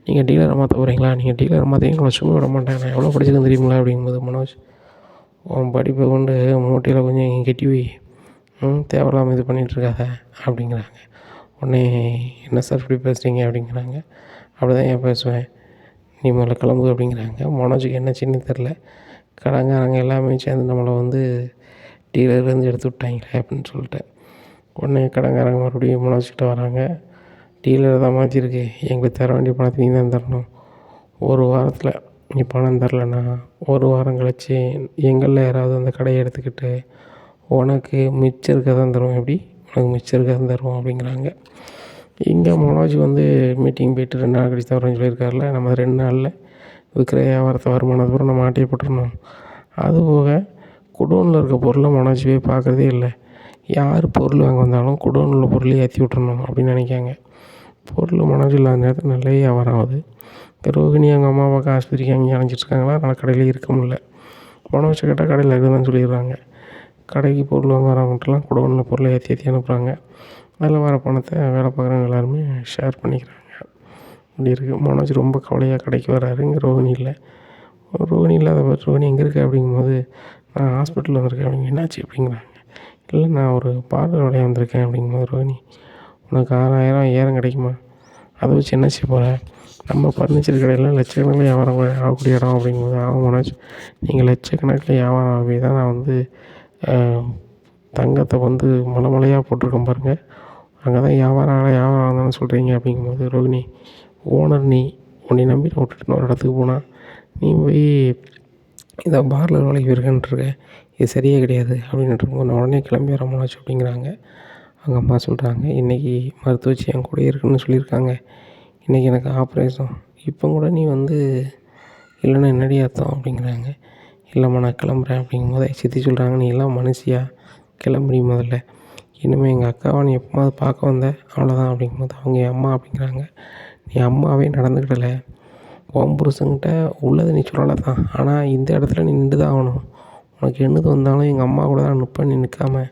[SPEAKER 1] நீங்கள் டீலரை மாற்ற போகிறீங்களா, நீங்கள் டீலரை மாற்றிங்கன்னா சும்மா விட மாட்டேன், நான் எவ்வளோ படிச்சிருக்கேன் தெரியுங்களா அப்படிங்கும்போது, மனோஜ் உன் படிப்பை கொண்டு மூட்டையில் கொஞ்சம் கெட்டி வை, தேவையில்லாமல் இது பண்ணிகிட்ருக்காத அப்படிங்கிறாங்க. உடனே என்ன சார் இப்படி பேசுகிறீங்க அப்படிங்கிறாங்க. அப்படி தான் ஏன் பேசுவேன், நீ முதல்ல கிளம்பு அப்படிங்கிறாங்க. மனோஜுக்கு என்ன சின்ன தெரில, கடங்காரங்க எல்லாமே சேர்ந்து நம்மளை வந்து டீலர்லேருந்து எடுத்து விட்டாங்களே அப்படின்னு சொல்லிட்டேன். உடனே கடன்காரங்க மறுபடியும் மனோஜ்கிட்ட வராங்க. டீலர் தான் மாற்றிருக்கு, எங்களுக்கு தர வேண்டிய பணத்தை நீ தான் தரணும். ஒரு வாரத்தில் நீ பணம் தரலைன்னா 1 வாரம் கழிச்சு எங்களில் யாராவது அந்த கடையை எடுத்துக்கிட்டு உனக்கு மிச்சம் இருக்க தான் தருவோம். எப்படி உனக்கு மிச்சம் இருக்க தான் தருவோம் அப்படிங்கிறாங்க. இங்கே மனோஜ் வந்து மீட்டிங் போய்ட்டு 2 நாள் கழிச்சு தரேன்னு சொல்லியிருக்காருல, நம்ம 2 நாளில் விற்கிற வியாபாரத்தை வருமானத்தை பூரா நம்ம ஆட்டையை போட்டுடணும். அதுபோக குடோனில் இருக்க பொருளை மனோஜ் போய் பார்க்குறதே இல்லை. யார் பொருள் வாங்க வந்தாலும் குடோனில் உள்ள பொருளை ஏற்றி விட்டுறணும் அப்படின்னு நினைக்காங்க. பொருள் மனோஜ் இல்லாத நேரத்தில் நல்ல வியாபாரம் ஆகுது. ரோகிணி அவங்க அம்மா அப்பாவுக்கு ஆஸ்பத்திரிக்கு அங்கேயும் அழைச்சிட்ருக்காங்களா, அதனால் கடையில் இருக்க முடியல. மனோஜை கேட்டால் கடையில் இருக்குதுன்னு சொல்லிடுறாங்க. கடைக்கு பொருள் வாங்க வரவங்கள்ட்டலாம் குடோனில் பொருளை ஏற்றி அனுப்புகிறாங்க. அதில் வர பணத்தை வேலை பார்க்குறவங்க எல்லாருமே ஷேர் பண்ணிக்கிறாங்க. அப்படி இருக்குது. மனோஜ் ரொம்ப கவலையாக கடைக்கு வராரு. இங்கே ரோகிணி இல்லை. ரோகிணி இல்லாத ரோகிணி எங்கே இருக்குது அப்படிங்கும்போது, நான் ஹாஸ்பிட்டலில் வந்திருக்கேன் அப்படிங்க. என்னாச்சு அப்படிங்கிறாங்க. இல்லை, நான் ஒரு பார்லர் வேலையாக வந்திருக்கேன் அப்படிங்கும்போது, ரோகிணி உனக்கு 6000 ஏறம் கிடைக்குமா, அதை வச்சு என்ன செய்ய போகிற, நம்ம ஃபர்னிச்சர் கடையில் லட்சக்கணக்கில் வியாபாரம் ஆகக்கூடிய இடம் அப்படிங்கும்போது, ஆகும் மனோஜ், நீங்கள் லட்சக்கணக்கில் வியாபாரம் ஆகவே தான் நான் வந்து தங்கத்தை வந்து மலையாக போட்டிருக்கேன் பாருங்கள், அங்கே தான் வியாபாரம் ஆகுதுன்னு சொல்கிறீங்க அப்படிங்கும்போது, ரோகிணி ஓனர் நீ, உன்னை நம்பி நான் விட்டுட்டு ஒரு இடத்துக்கு போனால் நீ போய் இதை பார்லர் வேலைக்கு போயிருக்கேன்ட்ருக்க, இது சரியே கிடையாது அப்படின்ட்டு நான் உடனே கிளம்பி வர மனோஜ் அப்படிங்கிறாங்க. அவங்க அம்மா சொல்கிறாங்க, இன்றைக்கி மருத்துவச்சி என் கூட இருக்குன்னு சொல்லியிருக்காங்க, இன்றைக்கி எனக்கு ஆப்ரேஷன், இப்போ கூட நீ வந்து இல்லைன்னா என்னடி அர்த்தம் அப்படிங்கிறாங்க. இல்லைம்மா நான் கிளம்புறேன் அப்படிங்கும்போது சித்தி சொல்கிறாங்க, நீ எல்லாம் மனுஷியா, கிளம்புறீ முதல்ல, இனிமேல் எங்கள் அக்காவை நீ எப்போது பார்க்க வந்த அவ்வளோதான் அப்படிங்கும்போது அவங்க என் அம்மா அப்படிங்கிறாங்க. நீ அம்மாவே நடந்துக்கிடலை, உன் புருஷன்கிட்ட உள்ளதை நீ சொல்லலை தான், ஆனால் இந்த இடத்துல நீ நின்று தான் ஆகணும், உனக்கு என்னது வந்தாலும் எங்கள் அம்மா கூட தான் நிற்பேன், நீ நிற்காம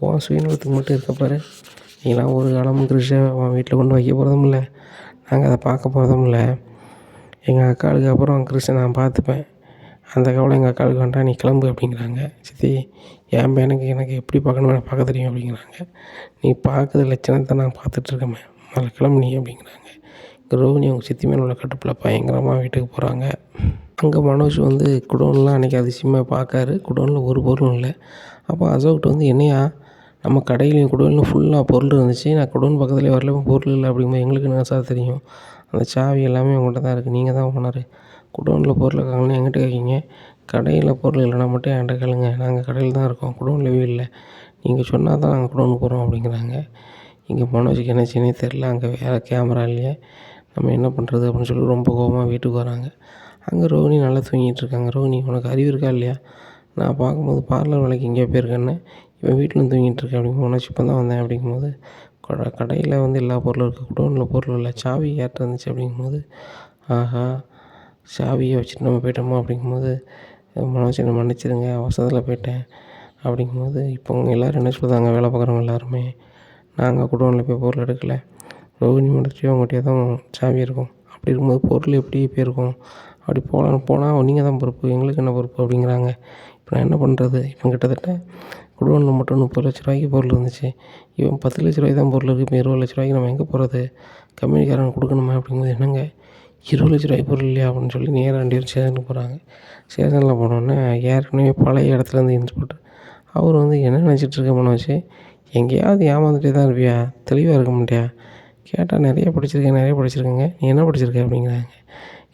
[SPEAKER 1] உன் சுயநலத்துக்கு மட்டும் இருக்க பாரு, நீலாம் ஒரு காலமும் கிருஷை உன் வீட்டில் கொண்டு வைக்க போகிறதும் இல்லை, நாங்கள் அதை பார்க்க போகிறதும் இல்லை, எங்கள் அக்காளுக்கு அப்புறம் கிருஷ்ணை நான் பார்த்துப்பேன், அந்த கவலை எங்கள் அக்காளுக்கு வேண்டாம், நீ கிளம்பு அப்படிங்கிறாங்க. சித்தி என் பையனுக்கு எனக்கு எப்படி பார்க்கணும் எனக்கு பார்க்க தெரியும் அப்படிங்கிறாங்க. நீ பார்க்குற லட்சணத்தை நான் பார்த்துட்ருக்கேன், முதல்ல கிளம்பு நீ அப்படிங்கிறாங்க. ரோகிணி அவங்க சித்தி மேலே உள்ள கட்டுப்பில் பயங்கரமாக வீட்டுக்கு போகிறாங்க. அங்கே மனோஜ் வந்து குடோன்லாம் அன்றைக்கி அதிசயமாக பார்க்காரு. குடோனில் ஒரு பொருளும் இல்லை. அப்போ அசோக்கிட்ட வந்து, என்னையா நம்ம கடையிலையும் குடோன்லையும் ஃபுல்லாக பொருள் இருந்துச்சு, நான் குடோன் பக்கத்துலேயே வரல, பொருள் இல்லை அப்படிங்கும்போது, எங்களுக்கு என்ன சார் தெரியும், அந்த சாவி எல்லாமே உங்கள்கிட்ட தான் இருக்குது, நீங்கள் தான் ஓனர், குடோனில் பொருளை காணும்னு என்கிட்ட கேட்குறீங்க, கடையில் பொருள் இல்லைனா மட்டும் என்கிட்ட கேளுங்க, நாங்கள் கடையில் தான் இருக்கோம், குடோன்லவே இல்லை, நீங்கள் சொன்னால் தான் நாங்கள் குடோனுக்கு போகிறோம் அப்படிங்கிறாங்க. இங்கே மனோஜுக்கு என்ன செய்யனே தெரில, அங்கே வேறு கேமரா இல்லையே, நம்ம என்ன பண்ணுறது அப்படின்னு சொல்லி ரொம்ப கோபமாக வீட்டுக்கு வராங்க. அங்கே ரோகிணி நல்லா தூங்கிட்டுருக்காங்க. ரோகிணி உனக்கு அறிவு இருக்கா இல்லையா, நான் பார்க்கும்போது பார்லர் வேலைக்கு எங்கேயோ போயிருக்கேன்னு, இவன் வீட்டில் தூங்கிட்டுருக்கேன் அப்படிங்கும்போது, மனோஜ் இப்போ தான் வந்தேன் அப்படிங்கும்போது, கடையில் வந்து எல்லா பொருளும் இருக்குது, குடோனில் பொருள் இல்லை, சாவி ஏற்ற இருந்துச்சு அப்படிங்கும்போது, ஆஹா சாவியை வச்சுட்டு நம்ம போயிட்டோமா அப்படிங்கும்போது, மனோஜ் என்னை மன்னிச்சிடுங்க அவசரத்தில் போயிட்டேன் அப்படிங்கும்போது, இப்போ அவங்க எல்லோரும் என்ன சொல்கிறாங்க, வேலை பார்க்குறவங்க எல்லாருமே, நாங்கள் குடோனில் போய் பொருள் எடுக்கலை, ரோகிணி மட்டும் அவங்ககிட்டே தான் சாவி இருக்கும், அப்படி இருக்கும்போது பொருள் எப்படி போயிருக்கும், அப்படி போனால் நீங்கள் தான் பொறுப்பு, எங்களுக்கு என்ன பொறுப்பு அப்படிங்கிறாங்க. இப்போ நான் என்ன பண்ணுறது, இப்போ கிட்டத்தட்ட குடோனில் மட்டும் 30 லட்ச ரூபாய்க்கு பொருள் இருந்துச்சு, இவன் 10 லட்ச ரூபாய்க்கு தான் பொருள் இருக்குது, இப்போ 20 லட்ச ரூபாய்க்கு நம்ம எங்கே போகிறது, கம்பெனிக்காரங்க கொடுக்கணுமா அப்படிங்கும்போது, என்னங்க 20 லட்ச ரூபாய்க்கு பொருள் இல்லையா அப்படின்னு சொல்லி நேராக 2 பேரும் ஸ்டேஷனுக்கு போகிறாங்க. ஸ்டேஷனில் போனோடனே ஏற்கனவே பழைய இடத்துலேருந்து இன்ஸ்பெக்டர் அவர் வந்து, என்ன நினச்சிட்ருக்க மனோஜ், எங்கேயாவது ஏமாந்துட்டே தான் இருப்பியா, தெளிவாக இருக்க மாட்டியா, கேட்டால் நிறைய படிச்சிருக்கேங்க, நீ என்ன படிச்சிருக்க அப்படிங்கிறாங்க.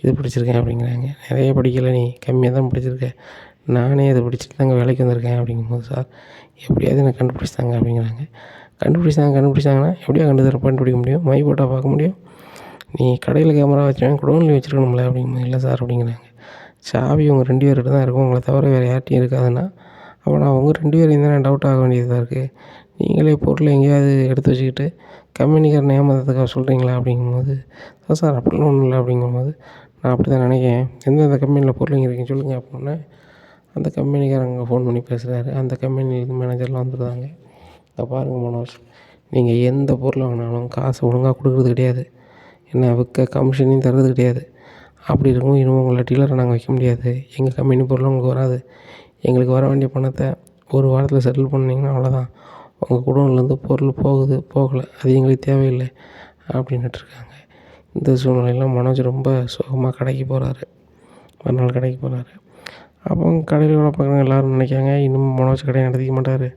[SPEAKER 1] இது படிச்சிருக்கேன் அப்படிங்கிறாங்க. நிறைய படிக்கலை, நீ கம்மியாக தான் படிச்சிருக்க, நானே இதை படிச்சுட்டு தாங்க வேலைக்கு வந்திருக்கேன் அப்படிங்கும்போது, சார் எப்படியாவது எனக்கு கண்டுபிடிச்சிட்டாங்க அப்படிங்கிறாங்க. கண்டுபிடிச்சாங்கன்னா எப்படியா கண்டுபிடிக்க முடியும், மை போட்டால் பார்க்க முடியும், நீ கடையில் கேமரா வச்சவன் குடோன்லேயும் வச்சுருக்கணும்ல அப்படிங்கும்போது, இல்லை சார் அப்படிங்கிறாங்க. சாவி உங்கள் 2 பேர்கிட்ட தான் இருக்கும், உங்களை தவிர வேறு யார்ட்டையும் இருக்காதுன்னா, அப்போ நான் உங்கள் 2 பேரையும் தான் டவுட் ஆக வேண்டியதாக இருக்குது, நீங்களே பொருள் எங்கேயாவது எடுத்து வச்சுக்கிட்டு கம்பெனிக்காரனை ஏமாத்துறதுக்காக சொல்கிறீங்களா அப்படிங்கும்போது, சார் அப்படிலாம் ஒன்றும் இல்லை அப்படிங்கும்போது, நான் அப்படி தான் நினைக்கிறேன், எந்தெந்த கம்பெனியில் பொருள் இங்கே இருக்குன்னு சொல்லுங்கள் அப்படின்னா, அந்த கம்பெனிக்காரங்க ஃபோன் பண்ணி பேசுகிறாரு. அந்த கம்பெனிலேருந்து மேனேஜர்லாம் வந்துடுறாங்க. இதை பாருங்கள் மனோஜ், நீங்கள் எந்த பொருள் வாங்கினாலும் காசை ஒழுங்காக கொடுக்குறது கிடையாது, என்ன விற்க கமிஷனையும் தர்றது கிடையாது, அப்படி இருக்கும் இனிமேல் உங்களை டீலரை நாங்கள் வைக்க முடியாது, எங்கள் கம்பெனி பொருளும் உங்களுக்கு வராது, எங்களுக்கு வர வேண்டிய பணத்தை ஒரு வாரத்தில் செட்டில் பண்ணிங்கன்னா அவ்வளோதான், உங்கள் குடோன்லேருந்து பொருள் போகலை, அது எங்களுக்கு தேவையில்லை அப்படின்னுட்டுருக்காங்க. இந்த சூழ்நிலையில் மனோஜ் ரொம்ப சுகமாக கடைக்கு போகிறாரு. மறுநாள் கடைக்கு போகிறாரு. அப்போ கடையில் வேலை பார்க்குறவங்க எல்லோரும் நினைக்காங்க, இன்னும் மனோஜ் கடையை நடத்திக்க மாட்டார்,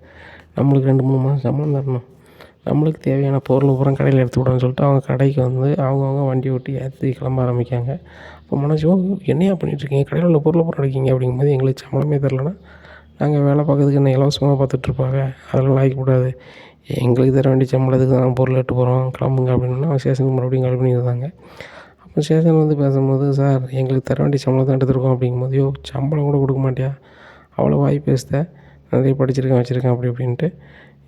[SPEAKER 1] நம்மளுக்கு 2-3 மாதம் சம்பளம் தரணும், நம்மளுக்கு தேவையான பொருள் பூரா கடையில் எடுத்து விடணும்னு சொல்லிட்டு அவங்க கடைக்கு வந்து அவங்கவுங்க வண்டி ஓட்டி ஏற்றி கிளம்ப ஆரம்பிக்காங்க. அப்போ மனோஜ், என்னையா பண்ணிகிட்ருக்கீங்க, கடையில் உள்ள பொருளை பூரா அடிக்கிங்க அப்படிங்கும்போது, எங்களுக்கு சம்பளமே தரலன்னா நாங்கள் வேலை பார்க்கறதுக்கு என்ன இலவசமாக பார்த்துட்ருப்பாங்க, அதெல்லாம் ஆகிக்கூடாது, எங்களுக்கு தர வேண்டிய சம்பளத்துக்கு நாங்கள் பொருள் எடுத்து போகிறோம், கிளம்புங்க அப்படின்னா ஸ்டேஷனுக்கு மறுபடியும் கால் பண்ணியிருந்தாங்க. அப்போ ஸ்டேஷன் வந்து பேசும்போது, சார் எங்களுக்கு தர வேண்டிய சம்பளம் தான் எடுத்துருக்கோம் அப்படிங்கும்போது, சம்பளம் கூட கொடுக்க மாட்டியா, அவ்வளோ வாய் பேசுத, நிறைய படிச்சிருக்கேன் வச்சுருக்கேன் அப்படி இப்படின்ட்டு.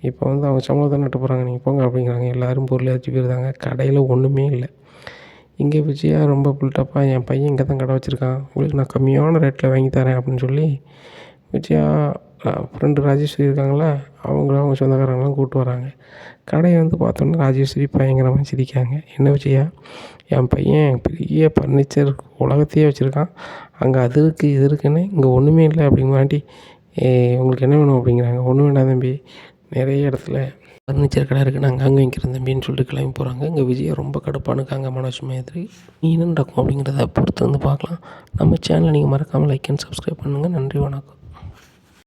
[SPEAKER 1] இப்போ வந்து அவங்க சம்பளம் தானே எடுத்து போகிறாங்க, நீங்கள் போங்க அப்படிங்கிறாங்க. எல்லோரும் பொருள் ஏற்றி போயிருந்தாங்க. கடையில் ஒன்றுமே இல்லை. இங்கே விஜயா ரொம்ப பில்டப்பாக, என் பையன் இங்கே தான் கடை வச்சுருக்கான், உங்களுக்கு நான் கம்மியான ரேட்டில் வாங்கி தரேன் அப்படின்னு சொல்லி விஜயா ஃப்ரெண்டு ராஜேஸ்வரி இருக்காங்களா, அவங்க சொந்தக்காரங்களாம் கூப்பிட்டு வராங்க. கடையை வந்து பார்த்தோன்னா ராஜேஸ்வரி பயங்கரமாக சிரிக்காங்க. என்ன விஜயா, என் பையன் பெரிய ஃபர்னிச்சர் உலகத்தையே வச்சுருக்கான், அங்கே அது இருக்குது இது இருக்குன்னு இங்கே ஒன்றுமே இல்லை அப்படிங்காட்டி, உங்களுக்கு என்ன வேணும் அப்படிங்கிறாங்க. ஒன்றும் வேண்டாம் தம்பி, நிறைய இடத்துல ஃபர்னிச்சர் கடை இருக்குது, நாங்கள் அங்கே வாங்கிக்கிறோம் தம்பின்னு சொல்லிட்டு கிளம்பி போகிறாங்க. இங்கே விஜயா ரொம்ப கடுப்பானுக்காங்க மனோஜ் மாதிரி. நீ என்ன நடக்கும் அப்படிங்கிறத பொறுத்து வந்து பார்க்கலாம். நம்ம சேனலை நீங்கள் மறக்காமல் லைக் அண்ட் சப்ஸ்கிரைப் பண்ணுங்கள். நன்றி, வணக்கம்.